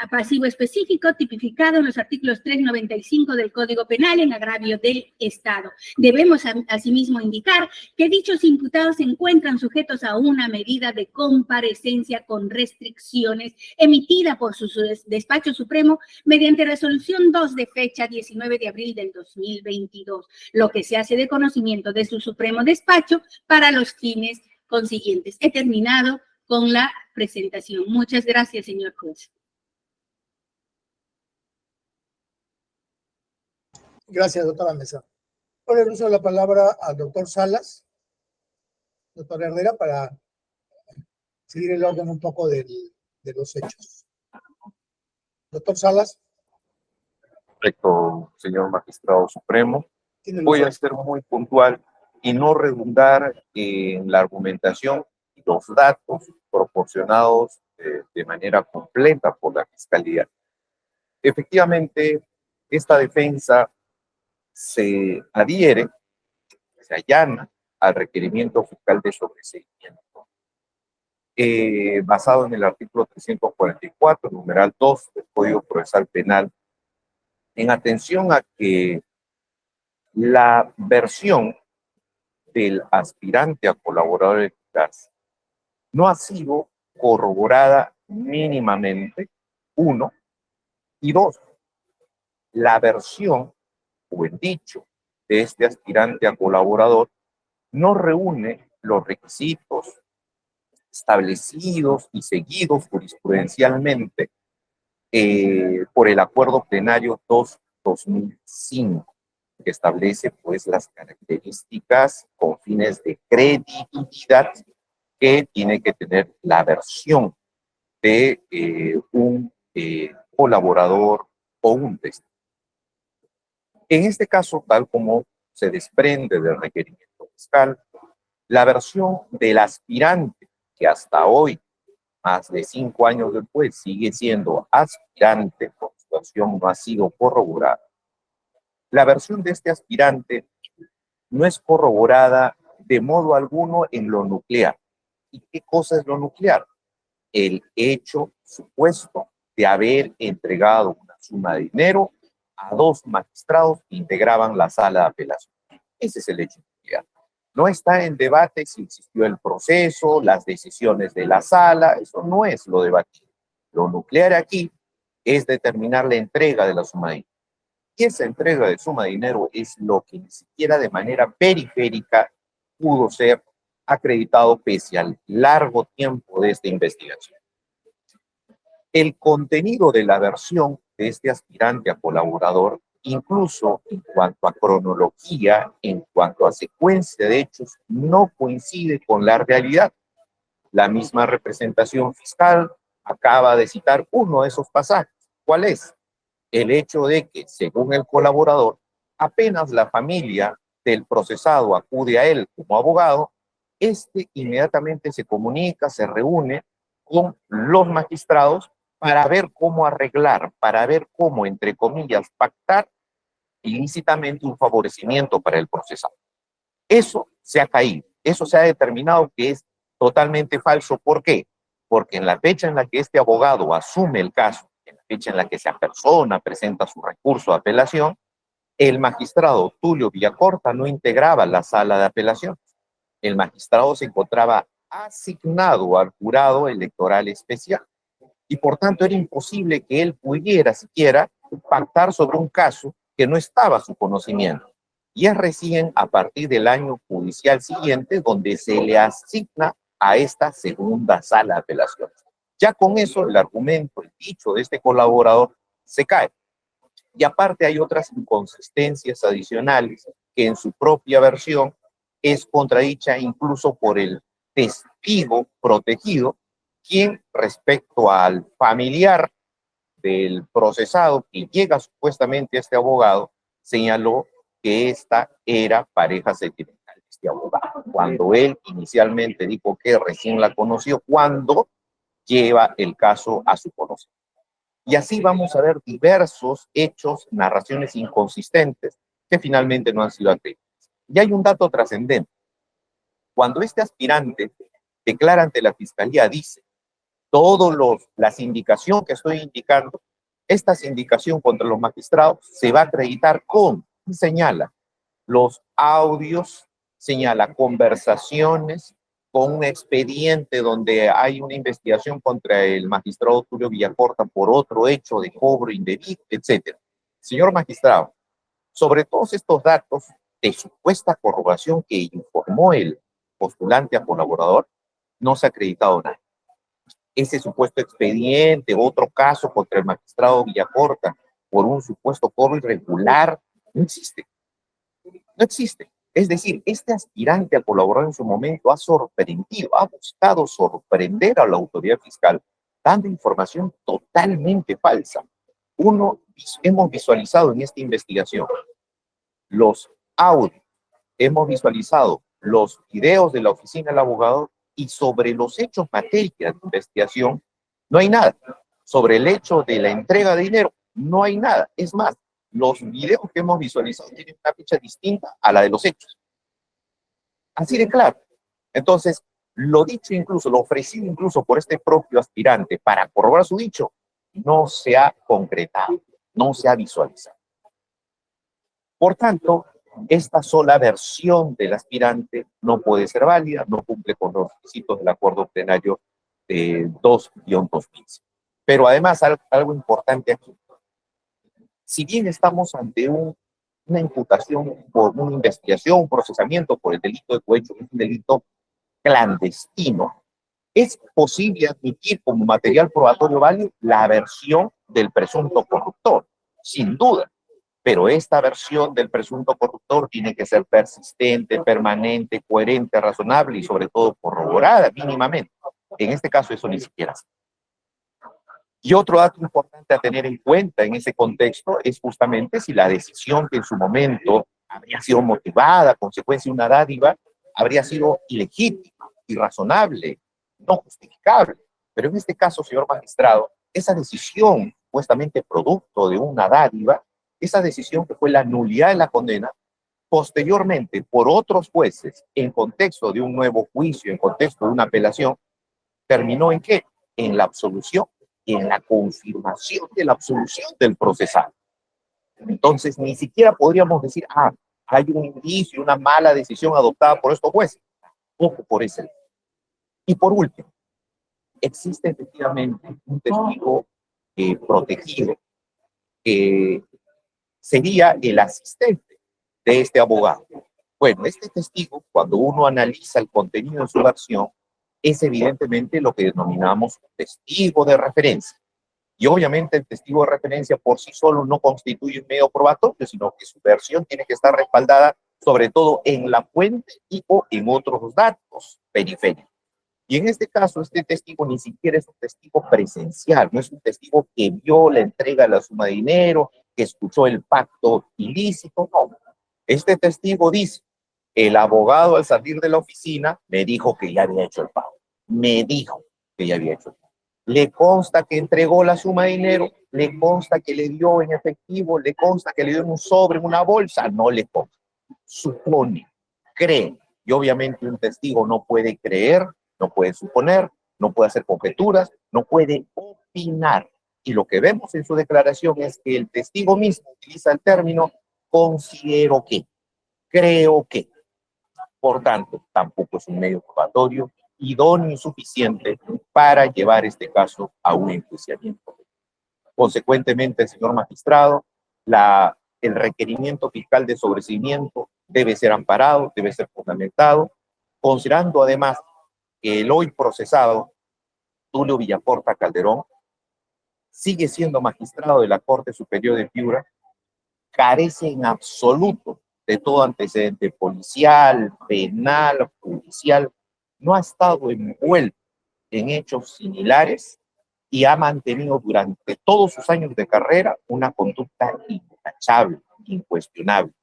pasivo específico tipificado en los artículos 395 del Código Penal en agravio del Estado. Debemos asimismo indicar que dichos imputados se encuentran sujetos a una medida de comparecencia con restricciones emitida por su despacho supremo mediante resolución 2 de fecha 19 de abril del 2022, lo que se hace de conocimiento de su supremo despacho para los fines consiguientes. He terminado con la presentación. Muchas gracias, señor juez. Gracias, doctora Mesa. Ahora le uso la palabra al doctor Salas, doctor Herrera, para seguir el orden un poco de los hechos. Doctor Salas. Correcto, señor magistrado supremo. Voy a ser muy puntual y no redundar en la argumentación y los datos proporcionados de manera completa por la Fiscalía. Efectivamente, esta defensa se adhiere, se allana al requerimiento fiscal de sobreseimiento, basado en el artículo 344, numeral 2 del Código Procesal Penal, en atención a que la versión del aspirante a colaborador eficaz no ha sido corroborada mínimamente, 1, y 2, la versión o el dicho de este aspirante a colaborador no reúne los requisitos establecidos y seguidos jurisprudencialmente por el Acuerdo Plenario 2-2005, que establece pues las características con fines de credibilidad que tiene que tener la versión de un colaborador o un testigo. En este caso, tal como se desprende del requerimiento fiscal, la versión del aspirante, que hasta hoy, más de 5 años después, sigue siendo aspirante por situación no ha sido corroborada. La versión de este aspirante no es corroborada de modo alguno en lo nuclear. ¿Y qué cosa es lo nuclear? El hecho supuesto de haber entregado una suma de dinero a 2 magistrados que integraban la sala de apelación. Ese es el hecho nuclear. No está en debate si existió el proceso, las decisiones de la sala, eso no es lo debatido. Lo nuclear aquí es determinar la entrega de la suma de dinero. Y esa entrega de suma de dinero es lo que ni siquiera de manera periférica pudo ser acreditado pese al largo tiempo de esta investigación. El contenido de la versión de este aspirante a colaborador, incluso en cuanto a cronología, en cuanto a secuencia de hechos, no coincide con la realidad. La misma representación fiscal acaba de citar uno de esos pasajes. ¿Cuál es? El hecho de que, según el colaborador, apenas la familia del procesado acude a él como abogado, este inmediatamente se comunica, se reúne con los magistrados para ver cómo arreglar, para ver cómo, entre comillas, pactar ilícitamente un favorecimiento para el procesado. Eso se ha caído, eso se ha determinado que es totalmente falso. ¿Por qué? Porque en la fecha en la que este abogado asume el caso, en la fecha en la que se apersona, presenta su recurso de apelación, el magistrado Tulio Villacorta no integraba la sala de apelación. El magistrado se encontraba asignado al jurado electoral especial y por tanto era imposible que él pudiera siquiera pactar sobre un caso que no estaba a su conocimiento. Y es recién a partir del año judicial siguiente donde se le asigna a esta segunda sala de apelaciones. Ya con eso el argumento, el dicho de este colaborador se cae. Y aparte hay otras inconsistencias adicionales que en su propia versión es contradicha incluso por el testigo protegido, quien respecto al familiar del procesado que llega supuestamente a este abogado, señaló que esta era pareja sentimental de este abogado, cuando él inicialmente dijo que recién la conoció cuando lleva el caso a su conocimiento. Y así vamos a ver diversos hechos, narraciones inconsistentes que finalmente no han sido atendidas. Y hay un dato trascendente. Cuando este aspirante declara ante la fiscalía, dice, la sindicación que estoy indicando, esta sindicación contra los magistrados se va a acreditar con, señala, los audios, señala conversaciones, con un expediente donde hay una investigación contra el magistrado Tulio Villacorta por otro hecho de cobro indebido, etc. Señor magistrado, sobre todos estos datos de supuesta corroboración que informó el postulante a colaborador, no se ha acreditado nada. Ese supuesto expediente, otro caso contra el magistrado Villacorta por un supuesto cobro irregular, no existe. No existe. Es decir, este aspirante a colaborar en su momento ha sorprendido, ha buscado sorprender a la autoridad fiscal dando información totalmente falsa. Hemos visualizado en esta investigación los audios, hemos visualizado los videos de la oficina del abogado y sobre los hechos materia de investigación no hay nada. Sobre el hecho de la entrega de dinero no hay nada. Es más, los videos que hemos visualizado tienen una fecha distinta a la de los hechos. Así de claro. Entonces, lo dicho incluso, lo ofrecido incluso por este propio aspirante para corroborar su dicho, no se ha concretado, no se ha visualizado. Por tanto, esta sola versión del aspirante no puede ser válida, no cumple con los requisitos del acuerdo plenario 2-2015. Pero además, algo importante aquí. Si bien estamos ante una imputación por una investigación, un procesamiento por el delito de cohecho, que es un delito clandestino, es posible admitir como material probatorio válido la versión del presunto corruptor, sin duda. Pero esta versión del presunto corruptor tiene que ser persistente, permanente, coherente, razonable y sobre todo corroborada mínimamente. En este caso eso ni siquiera es. Y otro dato importante a tener en cuenta en ese contexto es justamente si la decisión que en su momento habría sido motivada a consecuencia de una dádiva habría sido ilegítima, irrazonable, no justificable. Pero en este caso, señor magistrado, esa decisión supuestamente producto de una dádiva, esa decisión que fue la nulidad de la condena, posteriormente por otros jueces en contexto de un nuevo juicio, en contexto de una apelación, terminó ¿en qué? En la absolución y en la confirmación de la absolución del procesado. Entonces, ni siquiera podríamos decir, hay un indicio, una mala decisión adoptada por estos jueces. Ojo por ese lado. Y por último, existe efectivamente un testigo protegido que sería el asistente de este abogado. Bueno, este testigo, cuando uno analiza el contenido de su versión, es evidentemente lo que denominamos testigo de referencia. Y obviamente el testigo de referencia por sí solo no constituye un medio probatorio, sino que su versión tiene que estar respaldada sobre todo en la fuente y o en otros datos periféricos. Y en este caso, este testigo ni siquiera es un testigo presencial, no es un testigo que vio la entrega de la suma de dinero, que escuchó el pacto ilícito, no. Este testigo dice, el abogado al salir de la oficina me dijo que ya había hecho el pago. Me dijo que ya había hecho el pago. le consta que entregó la suma de dinero, le consta que le dio en efectivo, le consta que le dio en un sobre, en una bolsa, no le consta. Supone, cree, y obviamente un testigo no puede creer, no puede suponer, no puede hacer conjeturas, no puede opinar. Y lo que vemos en su declaración es que el testigo mismo utiliza el término considero que, creo que. Por tanto, tampoco es un medio probatorio idóneo y suficiente para llevar este caso a un enjuiciamiento. Consecuentemente, señor magistrado, el requerimiento fiscal de sobreseimiento debe ser amparado, debe ser fundamentado, considerando además que el hoy procesado, Tulio Villacorta Calderón, sigue siendo magistrado de la Corte Superior de Piura, carece en absoluto de todo antecedente policial, penal, judicial, no ha estado envuelto en hechos similares y ha mantenido durante todos sus años de carrera una conducta intachable, incuestionable.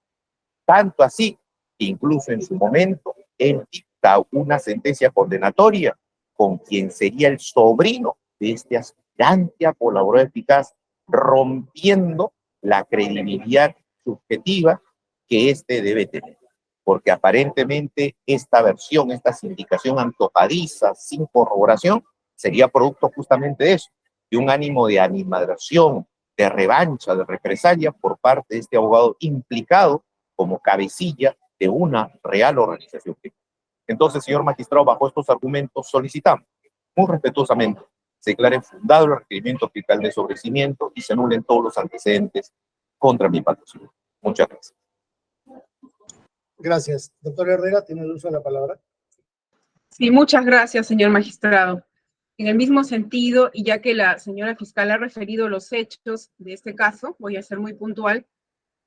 Tanto así que incluso en su momento él dicta una sentencia condenatoria con quien sería el sobrino de este aspirante a colaborador eficaz, rompiendo la credibilidad subjetiva que éste debe tener. Porque aparentemente esta versión, esta sindicación antojadiza, sin corroboración, sería producto justamente de eso, de un ánimo de animadversión, de revancha, de represalia por parte de este abogado implicado como cabecilla de una real organización criminal. Entonces, señor magistrado, bajo estos argumentos solicitamos, muy respetuosamente, se declare fundado el requerimiento fiscal de sobreseimiento y se anulen todos los antecedentes contra mi patrocinio. Muchas gracias. Gracias. Doctor Herrera, tiene el uso de la palabra. Sí, muchas gracias, señor magistrado. En el mismo sentido, y ya que la señora fiscal ha referido los hechos de este caso, voy a ser muy puntual,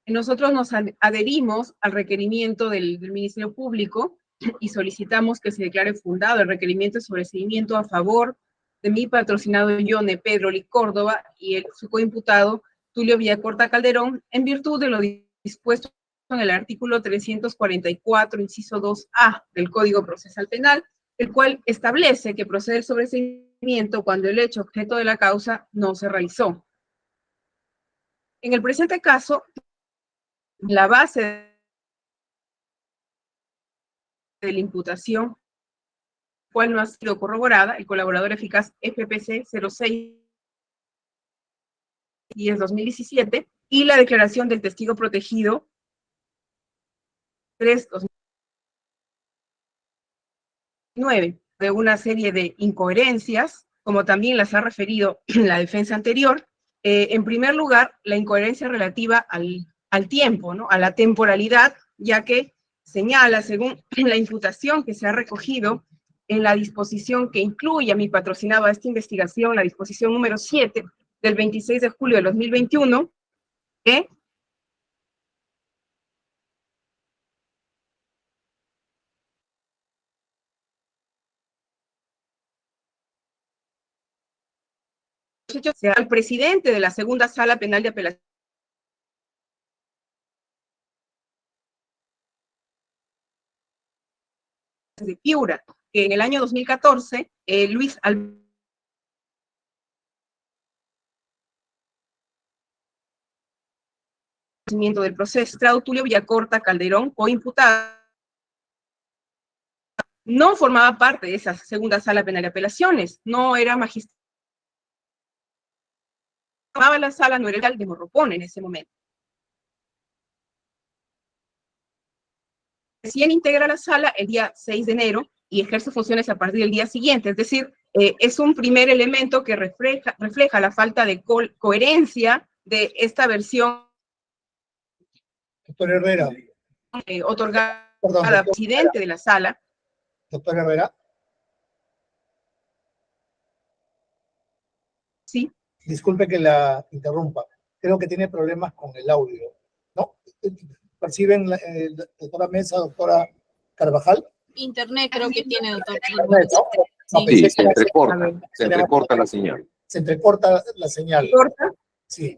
nosotros nos adherimos al requerimiento del Ministerio Público y solicitamos que se declare fundado el requerimiento de sobreseimiento a favor de mi patrocinado Yone Pedro Lee Córdoba y su coimputado Tulio Villacorta Calderón, en virtud de lo dispuesto en el artículo 344, inciso 2A del Código Procesal Penal, el cual establece que procede el sobreseimiento cuando el hecho objeto de la causa no se realizó. En el presente caso, la base de la imputación, cual no ha sido corroborada, el colaborador eficaz FPC 06-10-2017, y la declaración del testigo protegido 3-2009, de una serie de incoherencias, como también las ha referido la defensa anterior. En primer lugar, la incoherencia relativa al tiempo, ¿no? A la temporalidad, ya que señala, según la imputación que se ha recogido en la disposición que incluye a mi patrocinado a esta investigación, la disposición número 7 del 26 de julio de 2021, que sea el presidente de la segunda sala penal de apelación de Piura, que en el año 2014, Luis Alberto del proceso, Tulio Villacorta Calderón, coimputado, no formaba parte de esa segunda sala penal de apelaciones, no era magistrado, formaba la sala, no era el de Morropón en ese momento. Recién integra la sala el día 6 de enero y ejerce funciones a partir del día siguiente, es decir, es un primer elemento que refleja la falta de coherencia de esta versión Doctor Herrera. otorgada Perdón, al presidente de la sala. Doctor Herrera. Sí. Disculpe que la interrumpa. Creo que tiene problemas con el audio, ¿no? ¿Perciben, doctora Mesa, doctora Carvajal? Internet creo que tiene, doctor. Internet, ¿no? No, Sí, pensé se que- entrecorta la señal. Se entrecorta la señal. ¿Corta? Sí.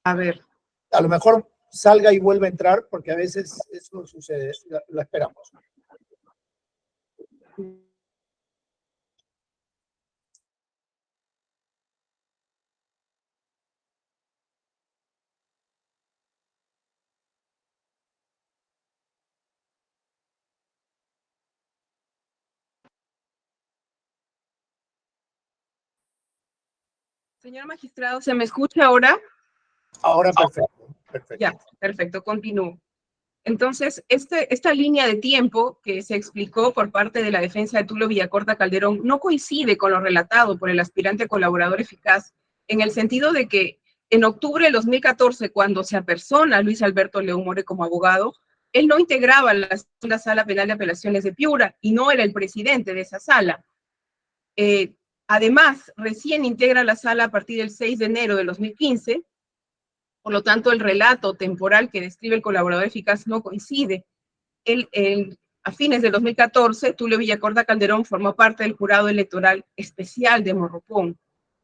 A ver. A lo mejor salga y vuelva a entrar, porque a veces eso sucede. La esperamos. Señor magistrado, ¿se me escucha ahora? Ahora perfecto, perfecto. Ya, perfecto, continúo. Entonces, esta línea de tiempo que se explicó por parte de la defensa de Tulio Villacorta Calderón no coincide con lo relatado por el aspirante colaborador eficaz, en el sentido de que en octubre del 2014, cuando se apersona a Luis Alberto León More como abogado, él no integraba la segunda sala penal de apelaciones de Piura y no era el presidente de esa sala. Además, recién integra la sala a partir del 6 de enero de 2015, por lo tanto, el relato temporal que describe el colaborador eficaz no coincide. A fines del 2014, Tulio Villacorta Calderón formó parte del jurado electoral especial de Morropón.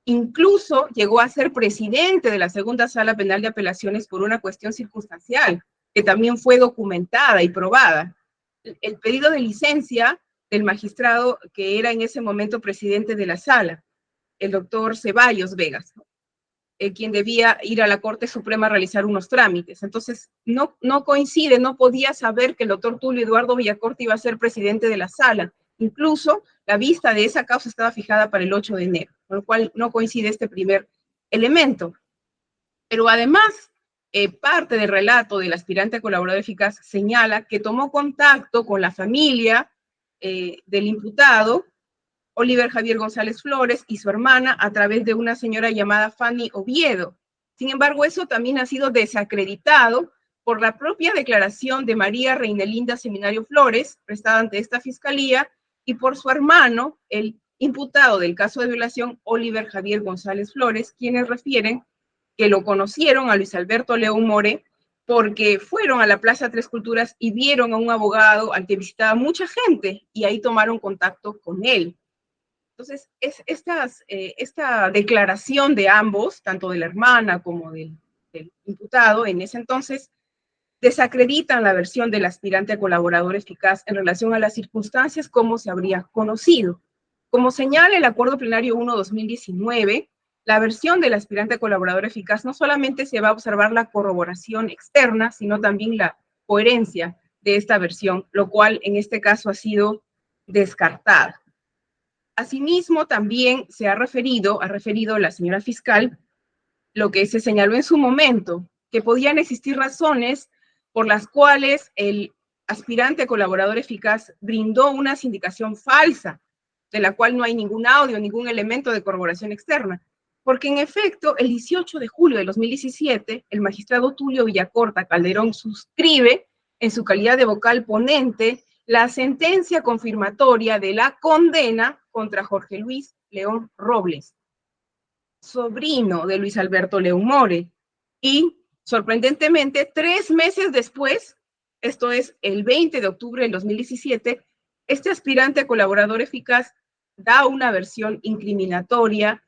Incluso llegó a ser presidente de la segunda sala penal de apelaciones por una cuestión circunstancial, que también fue documentada y probada. El pedido de licencia del magistrado que era en ese momento presidente de la sala, el doctor Ceballos Vegas, quien debía ir a la Corte Suprema a realizar unos trámites. Entonces, no coincide, no podía saber que el doctor Tulio Eduardo Villacorta iba a ser presidente de la sala. Incluso la vista de esa causa estaba fijada para el 8 de enero, con lo cual no coincide este primer elemento. Pero además, parte del relato del aspirante colaborador eficaz señala que tomó contacto con la familia del imputado, Oliver Javier González Flores, y su hermana a través de una señora llamada Fanny Oviedo. Sin embargo, eso también ha sido desacreditado por la propia declaración de María Reinelinda Seminario Flores, prestada ante esta fiscalía, y por su hermano, el imputado del caso de violación, Oliver Javier González Flores, quienes refieren que lo conocieron a Luis Alberto León More porque fueron a la Plaza Tres Culturas y vieron a un abogado al que visitaba mucha gente y ahí tomaron contacto con él. Entonces, esta declaración de ambos, tanto de la hermana como del imputado, en ese entonces, desacreditan la versión del aspirante a colaborador eficaz en relación a las circunstancias como se habría conocido. Como señala el Acuerdo Plenario 1-2019, la versión del aspirante a colaborador eficaz no solamente se va a observar la corroboración externa, sino también la coherencia de esta versión, lo cual en este caso ha sido descartada. Asimismo, también ha referido la señora fiscal lo que se señaló en su momento, que podían existir razones por las cuales el aspirante colaborador eficaz brindó una sindicación falsa, de la cual no hay ningún audio, ningún elemento de corroboración externa. Porque en efecto, el 18 de julio de 2017, el magistrado Tulio Villacorta Calderón suscribe, en su calidad de vocal ponente, la sentencia confirmatoria de la condena contra Jorge Luis León Robles, sobrino de Luis Alberto León More. Y, sorprendentemente, 3 meses después, esto es el 20 de octubre del 2017, este aspirante colaborador eficaz da una versión incriminatoria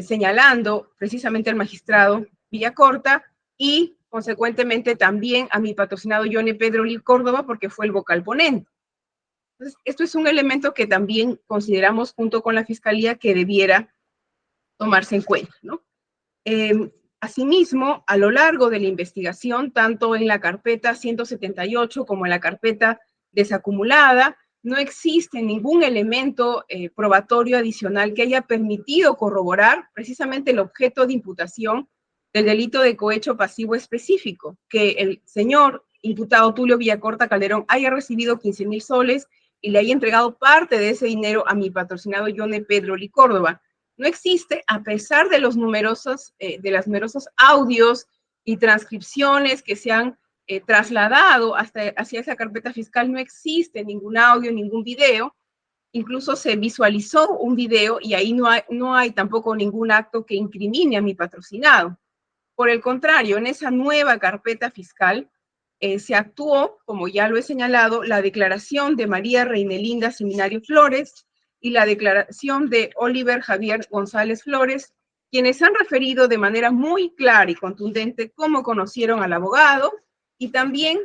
señalando precisamente al magistrado Villacorta y, consecuentemente, también a mi patrocinado Yone Pedro Lee Córdoba, porque fue el vocal ponente. Entonces, esto es un elemento que también consideramos junto con la Fiscalía que debiera tomarse en cuenta, ¿no? Asimismo, a lo largo de la investigación, tanto en la carpeta 178 como en la carpeta desacumulada, no existe ningún elemento probatorio adicional que haya permitido corroborar precisamente el objeto de imputación del delito de cohecho pasivo específico, que el señor imputado Tulio Villacorta Calderón haya recibido 15,000 soles y le haya entregado parte de ese dinero a mi patrocinado Yone Pedro Lee Córdoba. No existe, a pesar de los numerosos audios y transcripciones que se han trasladado hacia esa carpeta fiscal, no existe ningún audio, ningún video. Incluso se visualizó un video y ahí no hay tampoco ningún acto que incrimine a mi patrocinado. Por el contrario, en esa nueva carpeta fiscal se actuó, como ya lo he señalado, la declaración de María Reinelinda Seminario Flores y la declaración de Oliver Javier González Flores, quienes han referido de manera muy clara y contundente cómo conocieron al abogado y también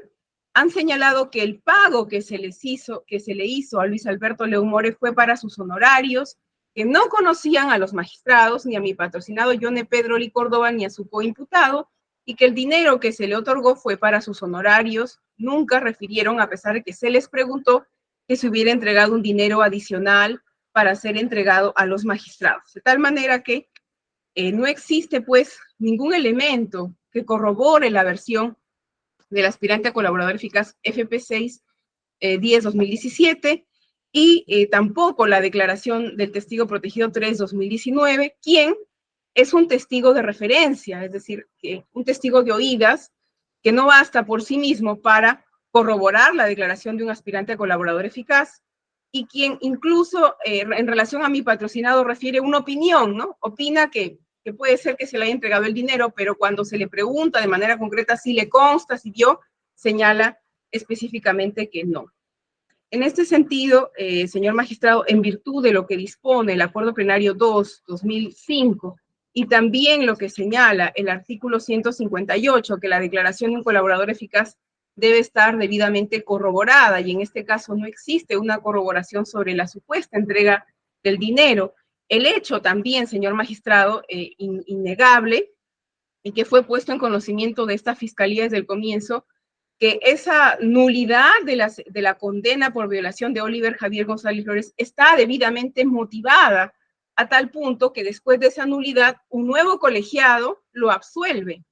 han señalado que el pago que se le hizo a Luis Alberto León More fue para sus honorarios, que no conocían a los magistrados, ni a mi patrocinado Yone Pedro Lee Córdoba, ni a su coimputado, y que el dinero que se le otorgó fue para sus honorarios. Nunca refirieron, a pesar de que se les preguntó, que se hubiera entregado un dinero adicional para ser entregado a los magistrados. De tal manera que no existe pues ningún elemento que corrobore la versión del aspirante a colaborador eficaz FP6 10-2017 y tampoco la declaración del testigo protegido 3-2019, quien es un testigo de referencia, es decir, un testigo de oídas que no basta por sí mismo para corroborar la declaración de un aspirante a colaborador eficaz, y quien incluso en relación a mi patrocinado refiere una opinión, ¿no? Opina que puede ser que se le haya entregado el dinero, pero cuando se le pregunta de manera concreta si le consta, si vio, señala específicamente que no. En este sentido, señor magistrado, en virtud de lo que dispone el Acuerdo Plenario 2-2005 y también lo que señala el artículo 158, que la declaración de un colaborador eficaz debe estar debidamente corroborada, y en este caso no existe una corroboración sobre la supuesta entrega del dinero. El hecho también, señor magistrado, innegable, y que fue puesto en conocimiento de esta fiscalía desde el comienzo, que esa nulidad de la condena por violación de Oliver Javier González Flores está debidamente motivada a tal punto que después de esa nulidad un nuevo colegiado lo absuelve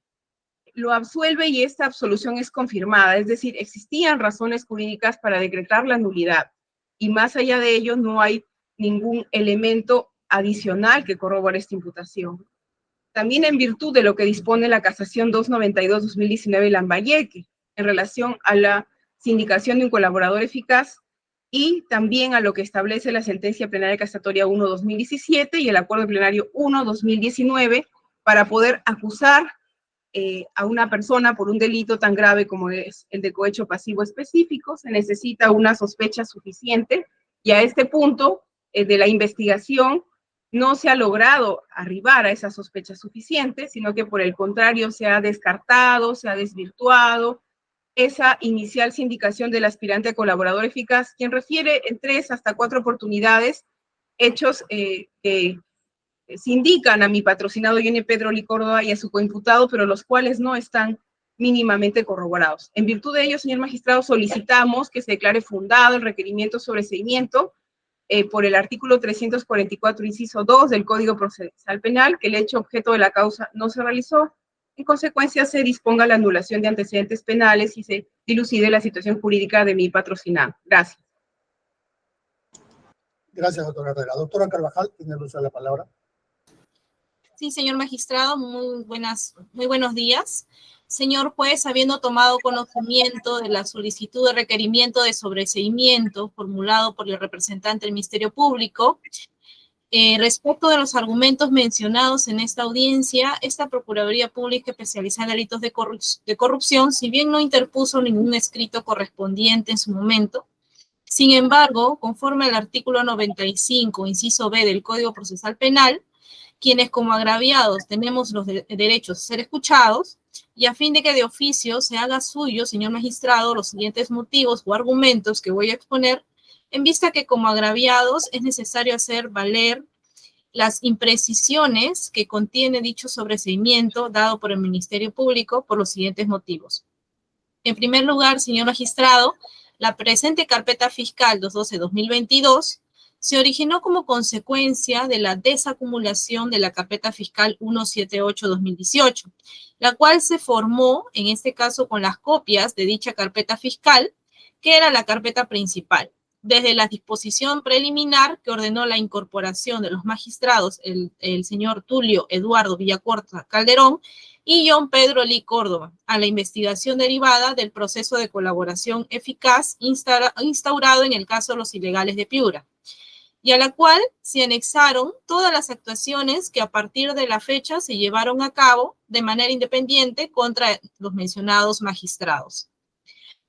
y esta absolución es confirmada, es decir, existían razones jurídicas para decretar la nulidad y más allá de ello no hay ningún elemento adicional que corrobore esta imputación. También en virtud de lo que dispone la casación 292-2019 Lambayeque en relación a la sindicación de un colaborador eficaz y también a lo que establece la sentencia plenaria casatoria 1-2017 y el acuerdo plenario 1-2019 para poder acusar a una persona por un delito tan grave como es el de cohecho pasivo específico, se necesita una sospecha suficiente y a este punto de la investigación no se ha logrado arribar a esa sospecha suficiente, sino que por el contrario se ha descartado, se ha desvirtuado esa inicial sindicación del aspirante a colaborador eficaz, quien refiere en 3 hasta 4 oportunidades hechos que se indican a mi patrocinado Johnny Pedro Lee Córdoba y a su coimputado, pero los cuales no están mínimamente corroborados. En virtud de ello, señor magistrado, solicitamos que se declare fundado el requerimiento sobre seguimiento por el artículo 344, inciso 2 del Código Procesal Penal, que el hecho objeto de la causa no se realizó. En consecuencia, se disponga la anulación de antecedentes penales y se dilucide la situación jurídica de mi patrocinado. Gracias. Gracias, doctora Herrera. Doctora Carvajal, tiene el uso de la palabra. Sí, señor magistrado, muy buenos días. Señor juez, habiendo tomado conocimiento de la solicitud de requerimiento de sobreseimiento formulado por el representante del Ministerio Público, respecto de los argumentos mencionados en esta audiencia, esta Procuraduría Pública Especializada en Delitos de Corrupción, si bien no interpuso ningún escrito correspondiente en su momento, sin embargo, conforme al artículo 95, inciso B del Código Procesal Penal, quienes como agraviados tenemos los derechos a ser escuchados, y a fin de que de oficio se haga suyo, señor magistrado, los siguientes motivos o argumentos que voy a exponer, en vista que como agraviados es necesario hacer valer las imprecisiones que contiene dicho sobreseimiento dado por el Ministerio Público por los siguientes motivos. En primer lugar, señor magistrado, la presente carpeta fiscal 212-2022 se originó como consecuencia de la desacumulación de la carpeta fiscal 178-2018, la cual se formó, en este caso, con las copias de dicha carpeta fiscal, que era la carpeta principal, desde la disposición preliminar que ordenó la incorporación de los magistrados, el señor Tulio Eduardo Villacorta Calderón y John Pedro Lee Córdoba, a la investigación derivada del proceso de colaboración eficaz instaurado en el caso de los ilegales de Piura, y a la cual se anexaron todas las actuaciones que a partir de la fecha se llevaron a cabo de manera independiente contra los mencionados magistrados.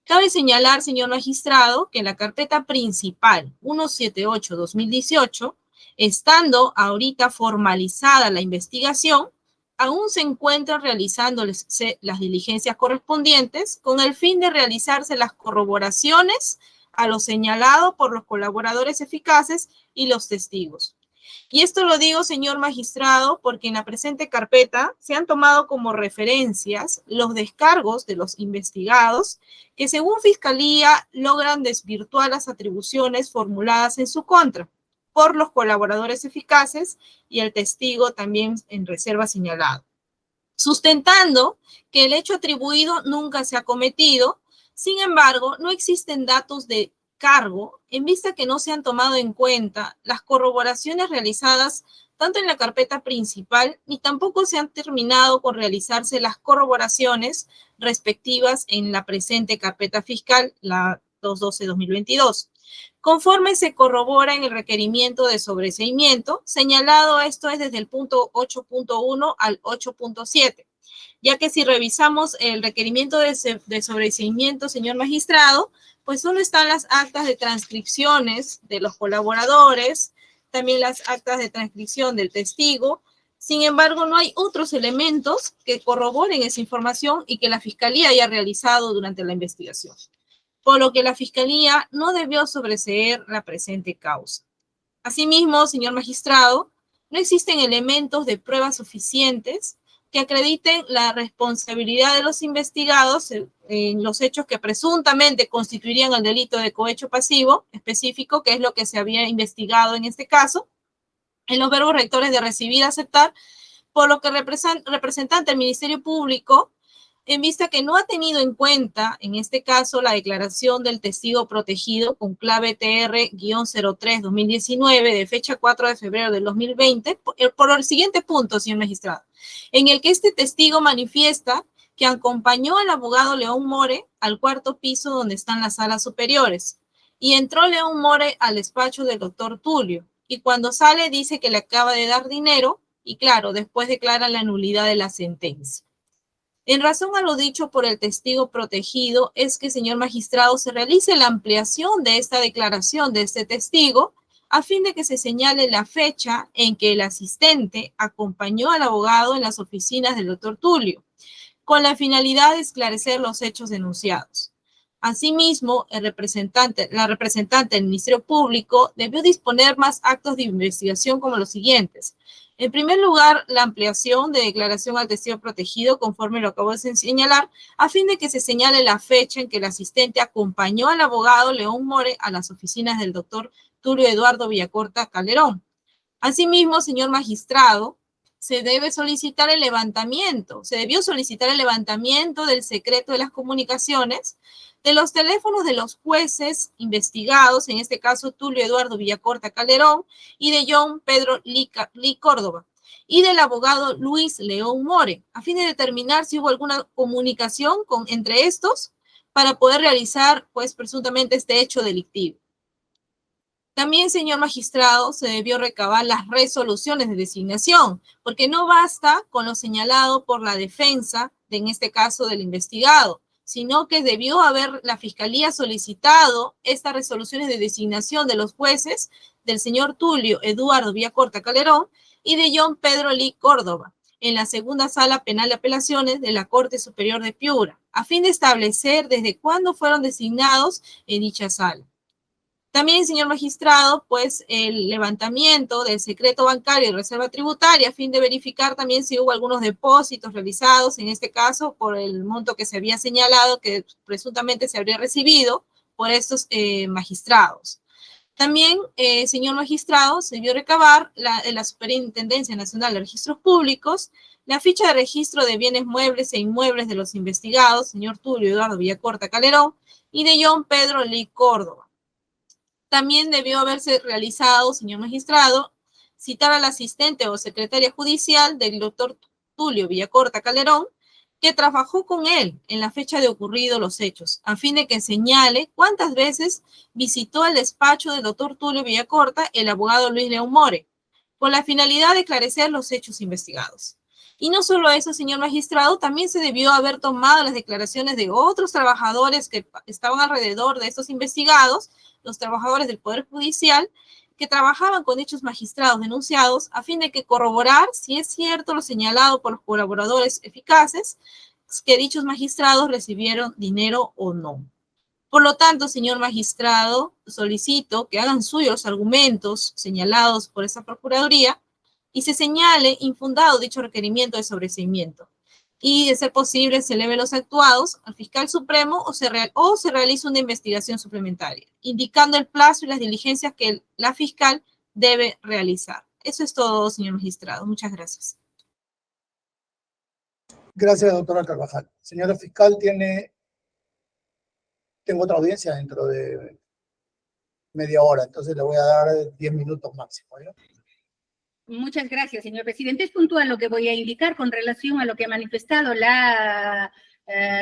Cabe señalar, señor magistrado, que en la carpeta principal 178-2018, estando ahorita formalizada la investigación, aún se encuentran realizándoles las diligencias correspondientes con el fin de realizarse las corroboraciones a lo señalado por los colaboradores eficaces y los testigos. Y esto lo digo, señor magistrado, porque en la presente carpeta se han tomado como referencias los descargos de los investigados que, según Fiscalía, logran desvirtuar las atribuciones formuladas en su contra, por los colaboradores eficaces y el testigo también en reserva señalado, sustentando que el hecho atribuido nunca se ha cometido. Sin embargo, no existen datos de cargo en vista que no se han tomado en cuenta las corroboraciones realizadas tanto en la carpeta principal ni tampoco se han terminado con realizarse las corroboraciones respectivas en la presente carpeta fiscal, la 212-2022. Conforme se corrobora en el requerimiento de sobreseimiento, señalado esto es desde el punto 8.1 al 8.7, ya que si revisamos el requerimiento de sobreseimiento, señor magistrado, pues solo están las actas de transcripciones de los colaboradores, también las actas de transcripción del testigo. Sin embargo, no hay otros elementos que corroboren esa información y que la Fiscalía haya realizado durante la investigación, por lo que la Fiscalía no debió sobreseer la presente causa. Asimismo, señor magistrado, no existen elementos de pruebas suficientes que acrediten la responsabilidad de los investigados en los hechos que presuntamente constituirían el delito de cohecho pasivo específico, que es lo que se había investigado en este caso, en los verbos rectores de recibir y aceptar, por lo que representante del Ministerio Público, en vista que no ha tenido en cuenta, en este caso, la declaración del testigo protegido con clave TR-03-2019 de fecha 4 de febrero del 2020, por el siguiente punto, señor magistrado, en el que este testigo manifiesta que acompañó al abogado León More al cuarto piso donde están las salas superiores y entró León More al despacho del doctor Tulio y cuando sale dice que le acaba de dar dinero y claro, después declara la nulidad de la sentencia. En razón a lo dicho por el testigo protegido es que, señor magistrado, se realice la ampliación de esta declaración de este testigo a fin de que se señale la fecha en que el asistente acompañó al abogado en las oficinas del doctor Tulio, con la finalidad de esclarecer los hechos denunciados. Asimismo, la representante del Ministerio Público debió disponer más actos de investigación como los siguientes. En primer lugar, la ampliación de declaración al testigo protegido, conforme lo acabo de señalar, a fin de que se señale la fecha en que el asistente acompañó al abogado León More a las oficinas del doctor Tulio Eduardo Villacorta Calderón. Asimismo, señor magistrado, se debió solicitar el levantamiento del secreto de las comunicaciones de los teléfonos de los jueces investigados, en este caso Tulio Eduardo Villacorta Calderón y de John Pedro Lee Córdoba, y del abogado Luis León More, a fin de determinar si hubo alguna comunicación entre estos para poder realizar, pues, presuntamente este hecho delictivo. También, señor magistrado, se debió recabar las resoluciones de designación, porque no basta con lo señalado por la defensa, en este caso del investigado, sino que debió haber la Fiscalía solicitado estas resoluciones de designación de los jueces del señor Tulio Eduardo Villacorta Calderón y de John Pedro Lee Córdoba en la segunda sala penal de apelaciones de la Corte Superior de Piura, a fin de establecer desde cuándo fueron designados en dicha sala. También, señor magistrado, pues el levantamiento del secreto bancario y reserva tributaria a fin de verificar también si hubo algunos depósitos realizados, en este caso por el monto que se había señalado que presuntamente se habría recibido por estos magistrados. También, señor magistrado, se debió recabar en la Superintendencia Nacional de Registros Públicos la ficha de registro de bienes muebles e inmuebles de los investigados, señor Tulio Eduardo Villacorta Calderón y de John Pedro Lee Córdoba. También debió haberse realizado, señor magistrado, citar al asistente o secretaria judicial del doctor Tulio Villacorta Calderón, que trabajó con él en la fecha de ocurrido los hechos, a fin de que señale cuántas veces visitó el despacho del doctor Tulio Villacorta el abogado Luis León More, con la finalidad de esclarecer los hechos investigados. Y no solo eso, señor magistrado, también se debió haber tomado las declaraciones de otros trabajadores que estaban alrededor de estos investigados, los trabajadores del Poder Judicial, que trabajaban con dichos magistrados denunciados a fin de que corroborar si es cierto lo señalado por los colaboradores eficaces, que dichos magistrados recibieron dinero o no. Por lo tanto, señor magistrado, solicito que hagan suyos los argumentos señalados por esta Procuraduría y se señale infundado dicho requerimiento de sobreseimiento. Y, de ser posible, se eleve los actuados al fiscal supremo o se realice una investigación suplementaria, indicando el plazo y las diligencias que la fiscal debe realizar. Eso es todo, señor magistrado. Muchas gracias. Gracias, doctora Carvajal. Señora fiscal, tengo otra audiencia dentro de media hora, entonces le voy a dar 10 minutos máximo, ¿ya? Muchas gracias, señor presidente. Es puntual lo que voy a indicar con relación a lo que ha manifestado la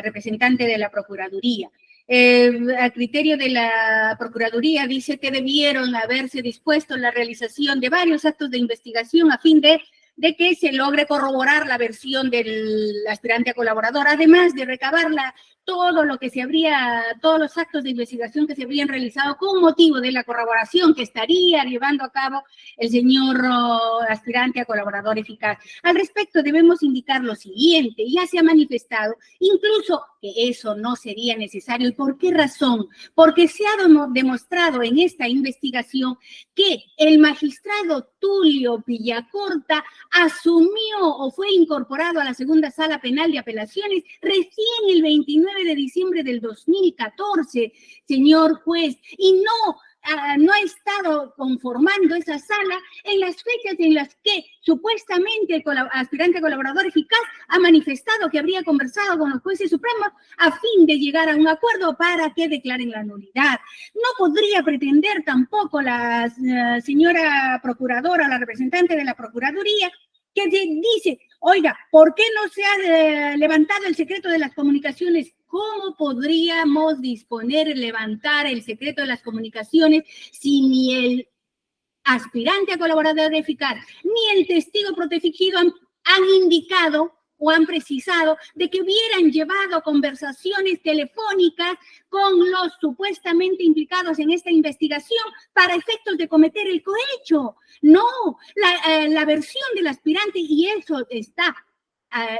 representante de la Procuraduría. A criterio de la Procuraduría dice que debieron haberse dispuesto la realización de varios actos de investigación a fin de que se logre corroborar la versión del aspirante a colaborador, además de recabar todos los actos de investigación que se habrían realizado con motivo de la corroboración que estaría llevando a cabo el señor aspirante a colaborador eficaz. Al respecto, debemos indicar lo siguiente: ya se ha manifestado incluso que eso no sería necesario. ¿Y por qué razón? Porque se ha demostrado en esta investigación que el magistrado Tulio Villacorta asumió o fue incorporado a la segunda sala penal de apelaciones recién el 29 de diciembre del 2014, señor juez, y no ha estado conformando esa sala en las fechas en las que supuestamente el aspirante a colaborador eficaz ha manifestado que habría conversado con los jueces supremos a fin de llegar a un acuerdo para que declaren la nulidad. No podría pretender tampoco la señora procuradora, la representante de la Procuraduría, que dice, oiga, ¿por qué no se ha levantado el secreto de las comunicaciones? ¿Cómo podríamos levantar el secreto de las comunicaciones si ni el aspirante a colaborador eficaz ni el testigo protegido han indicado o han precisado de que hubieran llevado conversaciones telefónicas con los supuestamente implicados en esta investigación para efectos de cometer el cohecho? No, la versión del aspirante, y eso está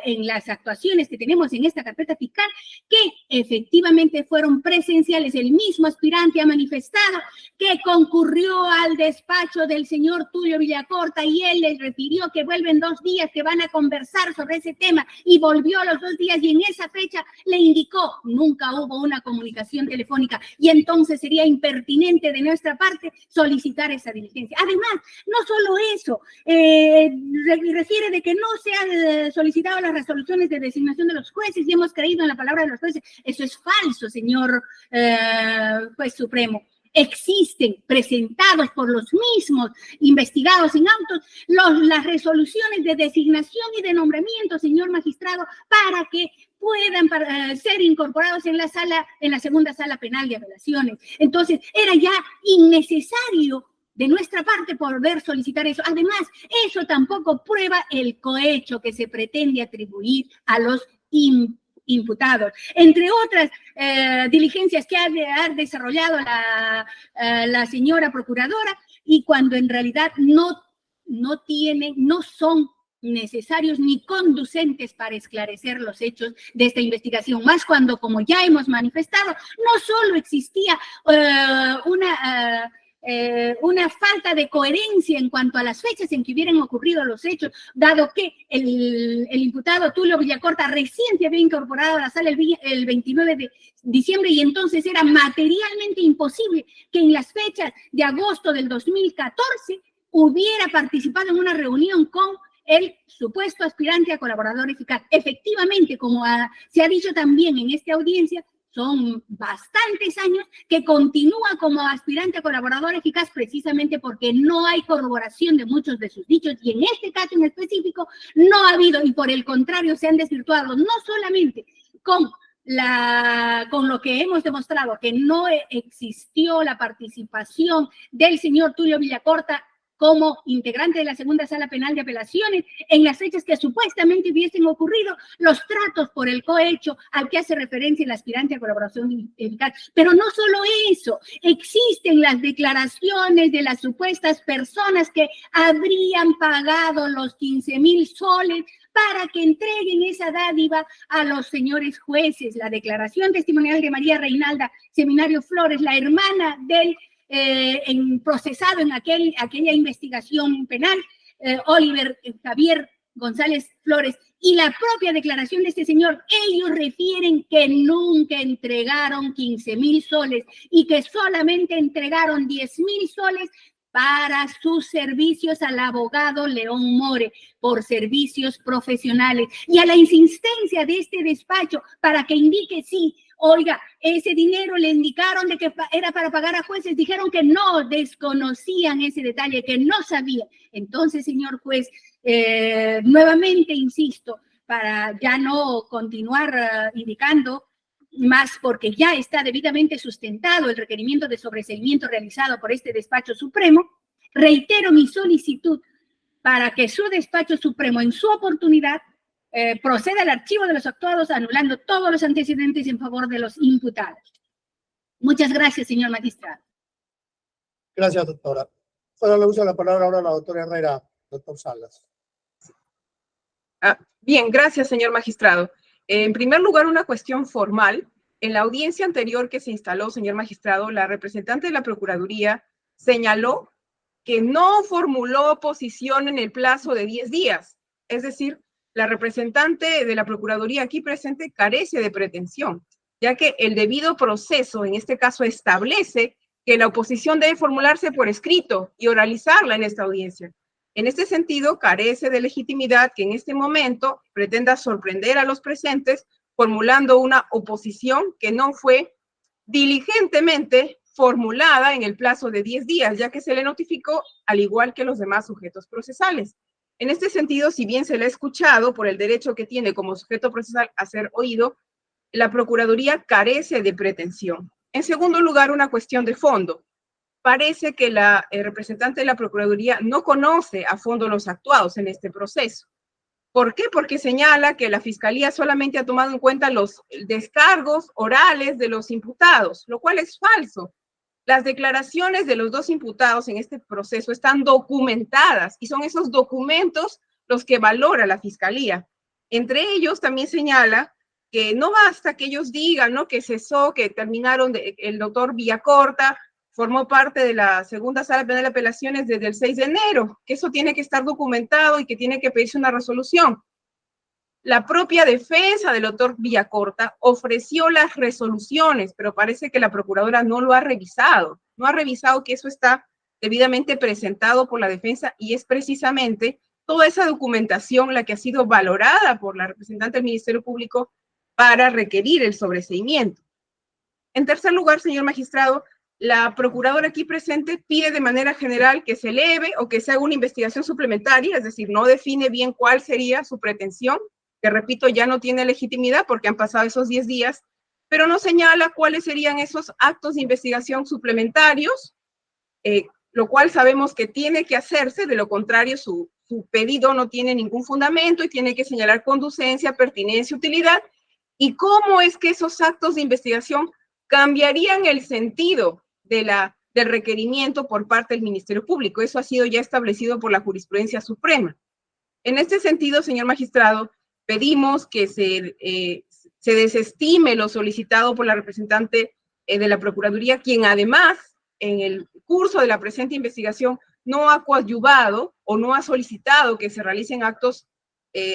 en las actuaciones que tenemos en esta carpeta fiscal, que efectivamente fueron presenciales. El mismo aspirante ha manifestado que concurrió al despacho del señor Tulio Villacorta y él les refirió que vuelven 2 días, que van a conversar sobre ese tema, y volvió a los 2 días y en esa fecha le indicó, nunca hubo una comunicación telefónica, y entonces sería impertinente de nuestra parte solicitar esa diligencia. Además, no solo eso, refiere de que no se han solicitado las resoluciones de designación de los jueces y hemos creído en la palabra de los jueces. Eso es falso, señor juez supremo. Existen, presentados por los mismos investigados en autos, las resoluciones de designación y de nombramiento, señor magistrado, para que puedan ser incorporados en la segunda sala penal de apelaciones. Entonces, era ya innecesario de nuestra parte poder solicitar eso. Además, eso tampoco prueba el cohecho que se pretende atribuir a los imputados. Entre otras diligencias que ha desarrollado la señora procuradora, y cuando en realidad no son necesarios ni conducentes para esclarecer los hechos de esta investigación, más cuando, como ya hemos manifestado, no solo existía una falta de coherencia en cuanto a las fechas en que hubieran ocurrido los hechos, dado que el imputado Tulio Villacorta recién se había incorporado a la sala el 29 de diciembre y entonces era materialmente imposible que en las fechas de agosto del 2014 hubiera participado en una reunión con el supuesto aspirante a colaborador eficaz. Efectivamente, como se ha dicho también en esta audiencia, son bastantes años que continúa como aspirante a colaborador eficaz precisamente porque no hay corroboración de muchos de sus dichos, y en este caso en específico no ha habido, y por el contrario se han desvirtuado, no solamente con lo que hemos demostrado, que no existió la participación del señor Tulio Villacorta como integrante de la segunda sala penal de apelaciones en las fechas que supuestamente hubiesen ocurrido los tratos por el cohecho al que hace referencia el aspirante a colaboración eficaz. Pero no solo eso, existen las declaraciones de las supuestas personas que habrían pagado los 15,000 soles para que entreguen esa dádiva a los señores jueces. La declaración testimonial de María Reinalda Seminario Flores, la hermana del procesado en aquella investigación penal, Oliver Javier González Flores, y la propia declaración de este señor, ellos refieren que nunca entregaron 15,000 soles y que solamente entregaron 10,000 soles para sus servicios al abogado León More, por servicios profesionales, y a la insistencia de este despacho para que indique sí, oiga, ese dinero le indicaron de que era para pagar a jueces, dijeron que no, desconocían ese detalle, que no sabían. Entonces, señor juez, nuevamente insisto, para ya no continuar indicando más, porque ya está debidamente sustentado el requerimiento de sobreseimiento realizado por este despacho supremo, reitero mi solicitud para que su despacho supremo en su oportunidad proceda al archivo de los actuados, anulando todos los antecedentes en favor de los imputados. Muchas gracias, señor magistrado. Gracias, doctora. Ahora le uso la palabra ahora a la doctora Herrera, doctor Salas. Bien, gracias, señor magistrado. En primer lugar, una cuestión formal. En la audiencia anterior que se instaló, señor magistrado, la representante de la Procuraduría señaló que no formuló oposición en el plazo de 10 días. Es decir, la representante de la Procuraduría aquí presente carece de pretensión, ya que el debido proceso, en este caso, establece que la oposición debe formularse por escrito y oralizarla en esta audiencia. En este sentido, carece de legitimidad que en este momento pretenda sorprender a los presentes formulando una oposición que no fue diligentemente formulada en el plazo de 10 días, ya que se le notificó al igual que los demás sujetos procesales. En este sentido, si bien se le ha escuchado por el derecho que tiene como sujeto procesal a ser oído, la Procuraduría carece de pretensión. En segundo lugar, una cuestión de fondo. Parece que la representante de la Procuraduría no conoce a fondo los actuados en este proceso. ¿Por qué? Porque señala que la Fiscalía solamente ha tomado en cuenta los descargos orales de los imputados, lo cual es falso. Las declaraciones de los dos imputados en este proceso están documentadas y son esos documentos los que valora la Fiscalía. Entre ellos también señala que no basta que ellos digan, ¿no?, que cesó, que terminaron, el doctor Villacorta formó parte de la segunda sala penal de apelaciones desde el 6 de enero, que eso tiene que estar documentado y que tiene que pedirse una resolución. La propia defensa del doctor Villacorta ofreció las resoluciones, pero parece que la procuradora no lo ha revisado. No ha revisado que eso está debidamente presentado por la defensa y es precisamente toda esa documentación la que ha sido valorada por la representante del Ministerio Público para requerir el sobreseimiento. En tercer lugar, señor magistrado, la procuradora aquí presente pide de manera general que se eleve o que se haga una investigación suplementaria, es decir, no define bien cuál sería su pretensión, que repito, ya no tiene legitimidad porque han pasado esos 10 días, pero no señala cuáles serían esos actos de investigación suplementarios, lo cual sabemos que tiene que hacerse, de lo contrario su pedido no tiene ningún fundamento y tiene que señalar conducencia, pertinencia, utilidad, y cómo es que esos actos de investigación cambiarían el sentido del requerimiento por parte del Ministerio Público. Eso ha sido ya establecido por la jurisprudencia suprema. En este sentido, señor magistrado, pedimos que se desestime lo solicitado por la representante de la Procuraduría, quien además, en el curso de la presente investigación, no ha coadyuvado o no ha solicitado que se realicen actos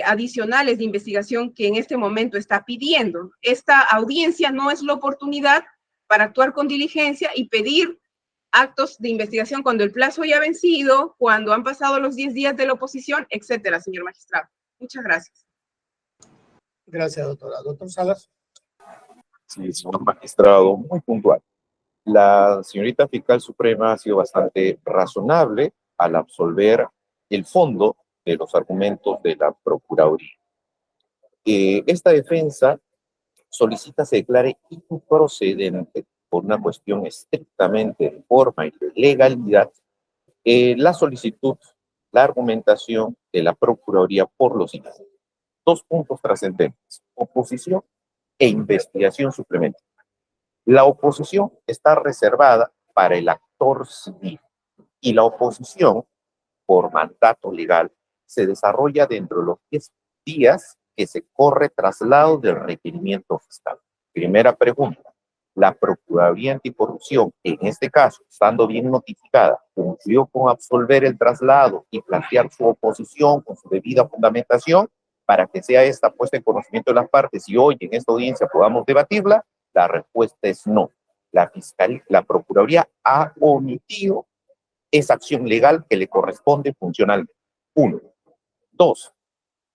adicionales de investigación que en este momento está pidiendo. Esta audiencia no es la oportunidad para actuar con diligencia y pedir actos de investigación cuando el plazo ya ha vencido, cuando han pasado los 10 días de la oposición, etcétera, señor magistrado. Muchas gracias. Gracias, doctora. Doctor Salas. Sí, señor magistrado, muy puntual. La señorita fiscal suprema ha sido bastante razonable al absolver el fondo de los argumentos de la Procuraduría. Esta defensa solicita se declare improcedente por una cuestión estrictamente de forma y de legalidad la solicitud, la argumentación de la Procuraduría por los siguientes. Dos puntos trascendentes: oposición e investigación suplementaria. La oposición está reservada para el actor civil y la oposición, por mandato legal, se desarrolla dentro de los 10 días que se corre traslado del requerimiento fiscal. Primera pregunta: ¿la Procuraduría Anticorrupción, en este caso, estando bien notificada, cumplió con absolver el traslado y plantear su oposición con su debida fundamentación para que sea esta puesta en conocimiento de las partes y hoy en esta audiencia podamos debatirla? La respuesta es no. La Procuraduría ha omitido esa acción legal que le corresponde funcionalmente. 1. 2.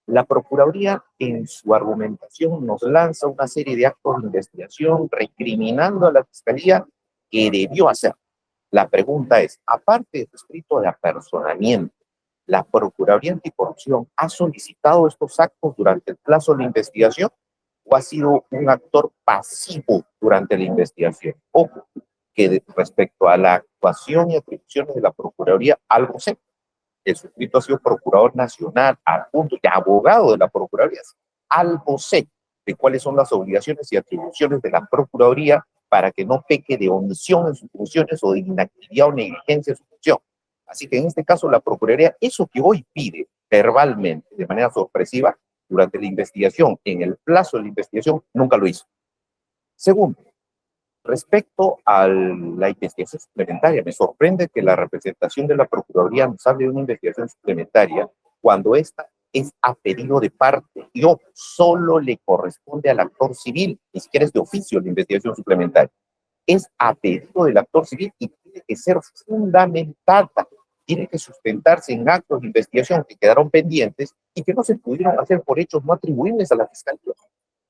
La Procuraduría en su argumentación nos lanza una serie de actos de investigación recriminando a la Fiscalía que debió hacer. La pregunta es, aparte de su escrito de apersonamiento, ¿la Procuraduría Anticorrupción ha solicitado estos actos durante el plazo de la investigación o ha sido un actor pasivo durante la investigación? Ojo, que respecto a la actuación y atribuciones de la Procuraduría, algo sé. El suscrito ha sido Procurador Nacional, adjunto y abogado de la Procuraduría. Algo sé de cuáles son las obligaciones y atribuciones de la Procuraduría para que no peque de omisión en sus funciones o de inactividad o negligencia en su función. Así que en este caso la Procuraduría, eso que hoy pide verbalmente, de manera sorpresiva, durante la investigación, en el plazo de la investigación, nunca lo hizo. Segundo, respecto a la investigación suplementaria, me sorprende que la representación de la Procuraduría nos hable de una investigación suplementaria cuando esta es a pedido de parte y solo le corresponde al actor civil, ni siquiera es de oficio la investigación suplementaria. Es a pedido del actor civil y tiene que ser fundamentada, tiene que sustentarse en actos de investigación que quedaron pendientes y que no se pudieron hacer por hechos no atribuibles a la Fiscalía.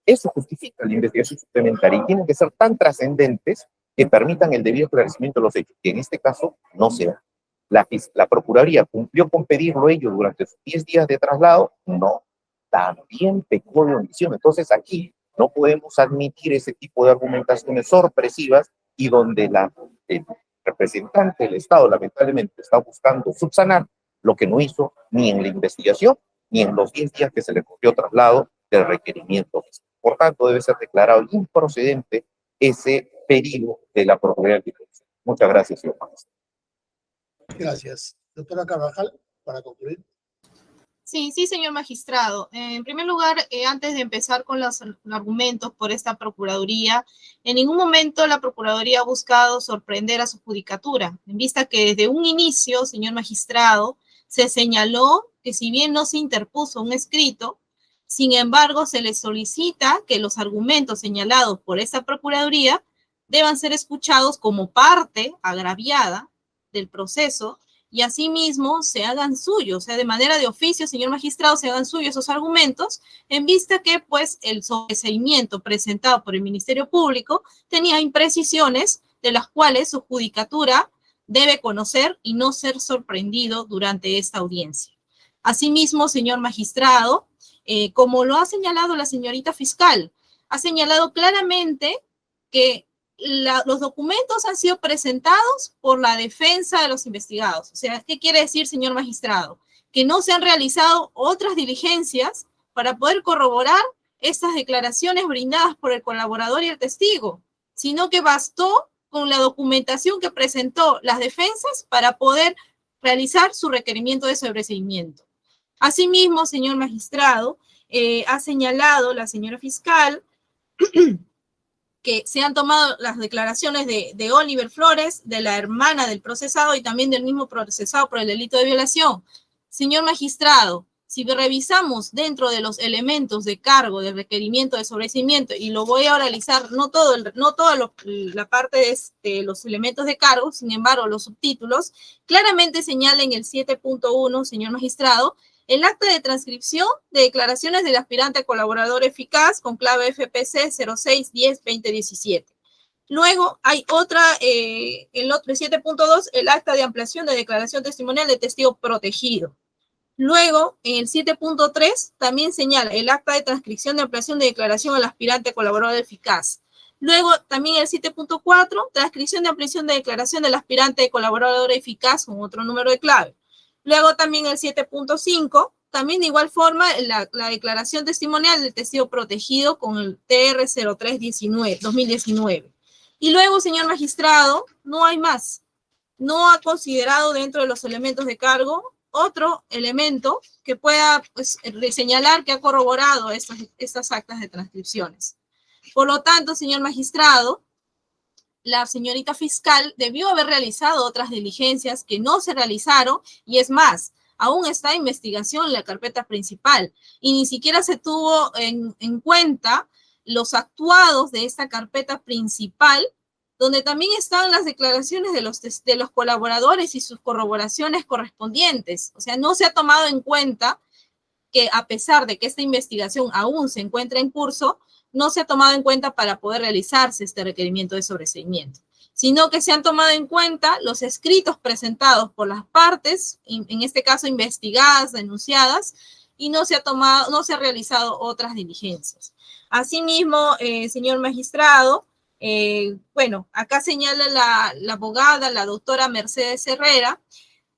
Eso justifica la investigación suplementaria y tienen que ser tan trascendentes que permitan el debido esclarecimiento de los hechos, que en este caso no se da. La Procuraduría cumplió con pedirlo ellos durante sus 10 días de traslado, no, también pecó de omisión. Entonces aquí no podemos admitir ese tipo de argumentaciones sorpresivas y donde el representante del Estado lamentablemente está buscando subsanar lo que no hizo ni en la investigación ni en los 10 días que se le cumplió traslado del requerimiento. Por tanto, debe ser declarado improcedente ese pedido de la Procuraduría Anticorrupción. Muchas gracias, señor magistrado. Gracias. Doctora Carvajal, para concluir. Sí, señor magistrado. En primer lugar, antes de empezar con los argumentos por esta Procuraduría, en ningún momento la Procuraduría ha buscado sorprender a su judicatura, en vista que desde un inicio, señor magistrado, se señaló que si bien no se interpuso un escrito, sin embargo, se le solicita que los argumentos señalados por esta Procuraduría deban ser escuchados como parte agraviada del proceso y asimismo se hagan suyos, o sea, de manera de oficio, señor magistrado, se hagan suyos esos argumentos, en vista que, pues, el sobreseimiento presentado por el Ministerio Público tenía imprecisiones de las cuales su judicatura debe conocer y no ser sorprendido durante esta audiencia. Asimismo, señor magistrado, como lo ha señalado la señorita fiscal, ha señalado claramente que los documentos han sido presentados por la defensa de los investigados. O sea, ¿qué quiere decir, señor magistrado? Que no se han realizado otras diligencias para poder corroborar estas declaraciones brindadas por el colaborador y el testigo, sino que bastó con la documentación que presentó las defensas para poder realizar su requerimiento de sobreseimiento. Asimismo, señor magistrado, ha señalado la señora fiscal que se han tomado las declaraciones de Oliver Flores, de la hermana del procesado y también del mismo procesado por el delito de violación. Señor magistrado, si revisamos dentro de los elementos de cargo del requerimiento de sobreseimiento, y lo voy a oralizar, no toda la parte de los elementos de cargo, sin embargo, los subtítulos, claramente señala en el 7.1, señor magistrado, el acta de transcripción de declaraciones del aspirante colaborador eficaz con clave FPC 0610-2017. Luego hay el otro 7.2, el acta de ampliación de declaración testimonial de testigo protegido. Luego, en el 7.3, también señala el acta de transcripción de ampliación de declaración al aspirante colaborador eficaz. Luego, también el 7.4, transcripción de ampliación de declaración del aspirante colaborador eficaz con otro número de clave. Luego, también el 7.5, también de igual forma, la declaración testimonial del testigo protegido con el TR 03-2019. Y luego, señor magistrado, no hay más. No ha considerado dentro de los elementos de cargo otro elemento que pueda señalar que ha corroborado estas actas de transcripciones. Por lo tanto, señor magistrado, la señorita fiscal debió haber realizado otras diligencias que no se realizaron y es más, aún está en investigación en la carpeta principal y ni siquiera se tuvo en cuenta los actuados de esta carpeta principal donde también están las declaraciones de los colaboradores y sus corroboraciones correspondientes. O sea, no se ha tomado en cuenta que a pesar de que esta investigación aún se encuentra en curso, no se ha tomado en cuenta para poder realizarse este requerimiento de sobreseimiento, sino que se han tomado en cuenta los escritos presentados por las partes, en este caso investigadas, denunciadas, y no se ha realizado otras diligencias. Asimismo, señor magistrado, bueno, acá señala la abogada, la doctora Mercedes Herrera,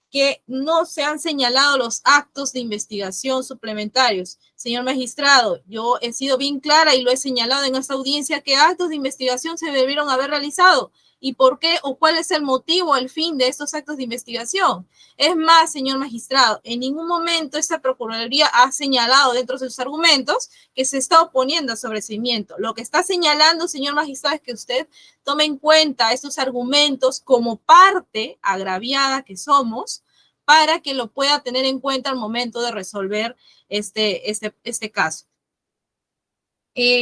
que no se han señalado los actos de investigación suplementarios. Señor magistrado, yo he sido bien clara y lo he señalado en esta audiencia que actos de investigación se debieron haber realizado. ¿Y por qué o cuál es el motivo, el fin de estos actos de investigación? Es más, señor magistrado, en ningún momento esta Procuraduría ha señalado dentro de sus argumentos que se está oponiendo a sobreseimiento. Lo que está señalando, señor magistrado, es que usted tome en cuenta estos argumentos como parte agraviada que somos para que lo pueda tener en cuenta al momento de resolver este caso.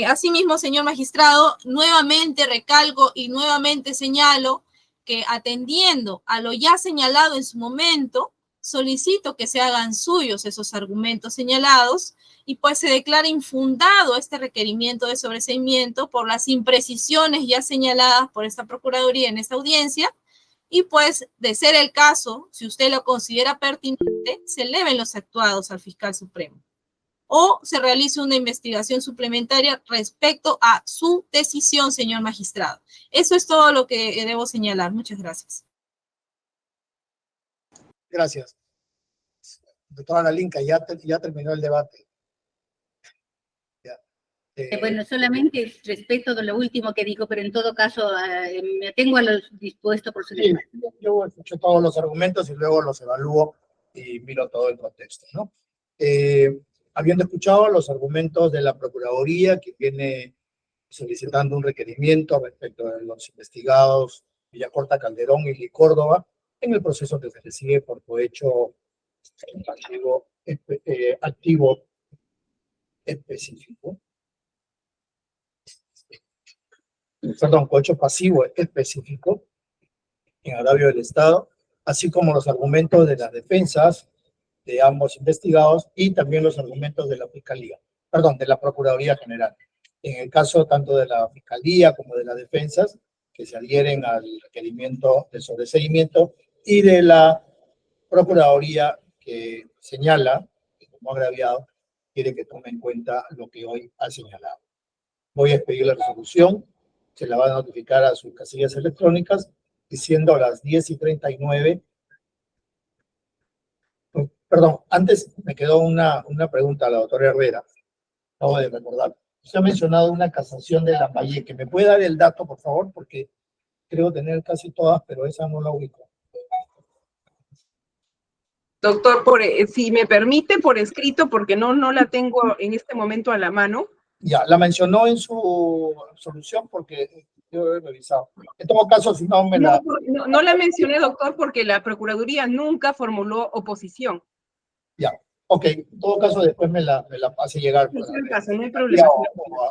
Asimismo, señor magistrado, nuevamente recalco y nuevamente señalo que atendiendo a lo ya señalado en su momento, solicito que se hagan suyos esos argumentos señalados y pues se declara infundado este requerimiento de sobreseimiento por las imprecisiones ya señaladas por esta Procuraduría en esta audiencia y pues, de ser el caso, si usted lo considera pertinente, se eleven los actuados al fiscal supremo o se realice una investigación suplementaria respecto a su decisión, señor magistrado. Eso es todo lo que debo señalar. Muchas gracias. Gracias. Doctora Lalinka, ya terminó el debate. Ya. Bueno, solamente respecto de lo último que dijo, pero en todo caso me atengo a lo dispuesto por su Sí, yo escucho todos los argumentos y luego los evalúo y miro todo el contexto, ¿no? Habiendo escuchado los argumentos de la Procuraduría, que viene solicitando un requerimiento respecto de los investigados Villacorta, Calderón y Lee Córdoba, en el proceso que se le sigue por cohecho activo específico. Perdón, cohecho pasivo específico en agravio del Estado, así como los argumentos de las defensas de ambos investigados y también los argumentos de la Fiscalía, perdón, de la Procuraduría General. En el caso tanto de la Fiscalía como de las defensas, que se adhieren al requerimiento de sobreseimiento, y de la Procuraduría que señala, que como agraviado, quiere que tome en cuenta lo que hoy ha señalado. Voy a expedir la resolución, se la va a notificar a sus casillas electrónicas, diciendo a las 10:39. Perdón, antes me quedó una pregunta a la doctora Herrera. Acabo de recordar. Usted ha mencionado una casación de Lambayeque. ¿Me puede dar el dato, por favor? Porque creo tener casi todas, pero esa no la ubico. Doctor, si me permite, por escrito, porque no la tengo en este momento a la mano. Ya, la mencionó en su absolución porque yo he revisado. En todo caso, si no me la... No la mencioné, doctor, porque la Procuraduría nunca formuló oposición. Ya, ok. En todo caso, después me la hace llegar. No hay problema.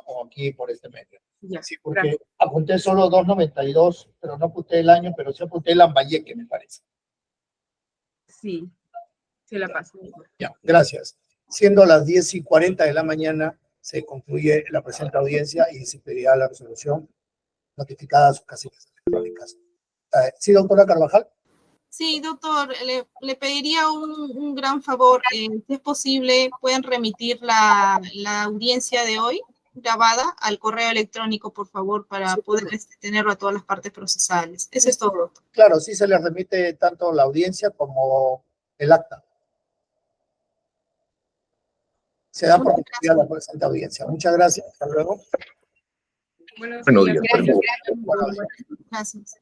O aquí por este medio. Ya, Sí, porque apunté solo 292, pero no apunté el año, pero sí apunté Lambayeque, me parece. Sí, se la paso. Ya, gracias. Siendo las 10:40 de la mañana, se concluye la presente audiencia y se pedirá la resolución notificada a sus casillas electrónicas. ¿Sí, doctora Carvajal? Sí, doctor, le pediría un gran favor. Si es posible, pueden remitir la audiencia de hoy grabada al correo electrónico, por favor, para poder tenerlo a todas las partes procesales. Eso es todo, doctor. Claro, sí se le remite tanto la audiencia como el acta. Se da por concluida la presente audiencia. Muchas gracias. Hasta luego. Buenos Buenos días. días. Gracias. Gracias.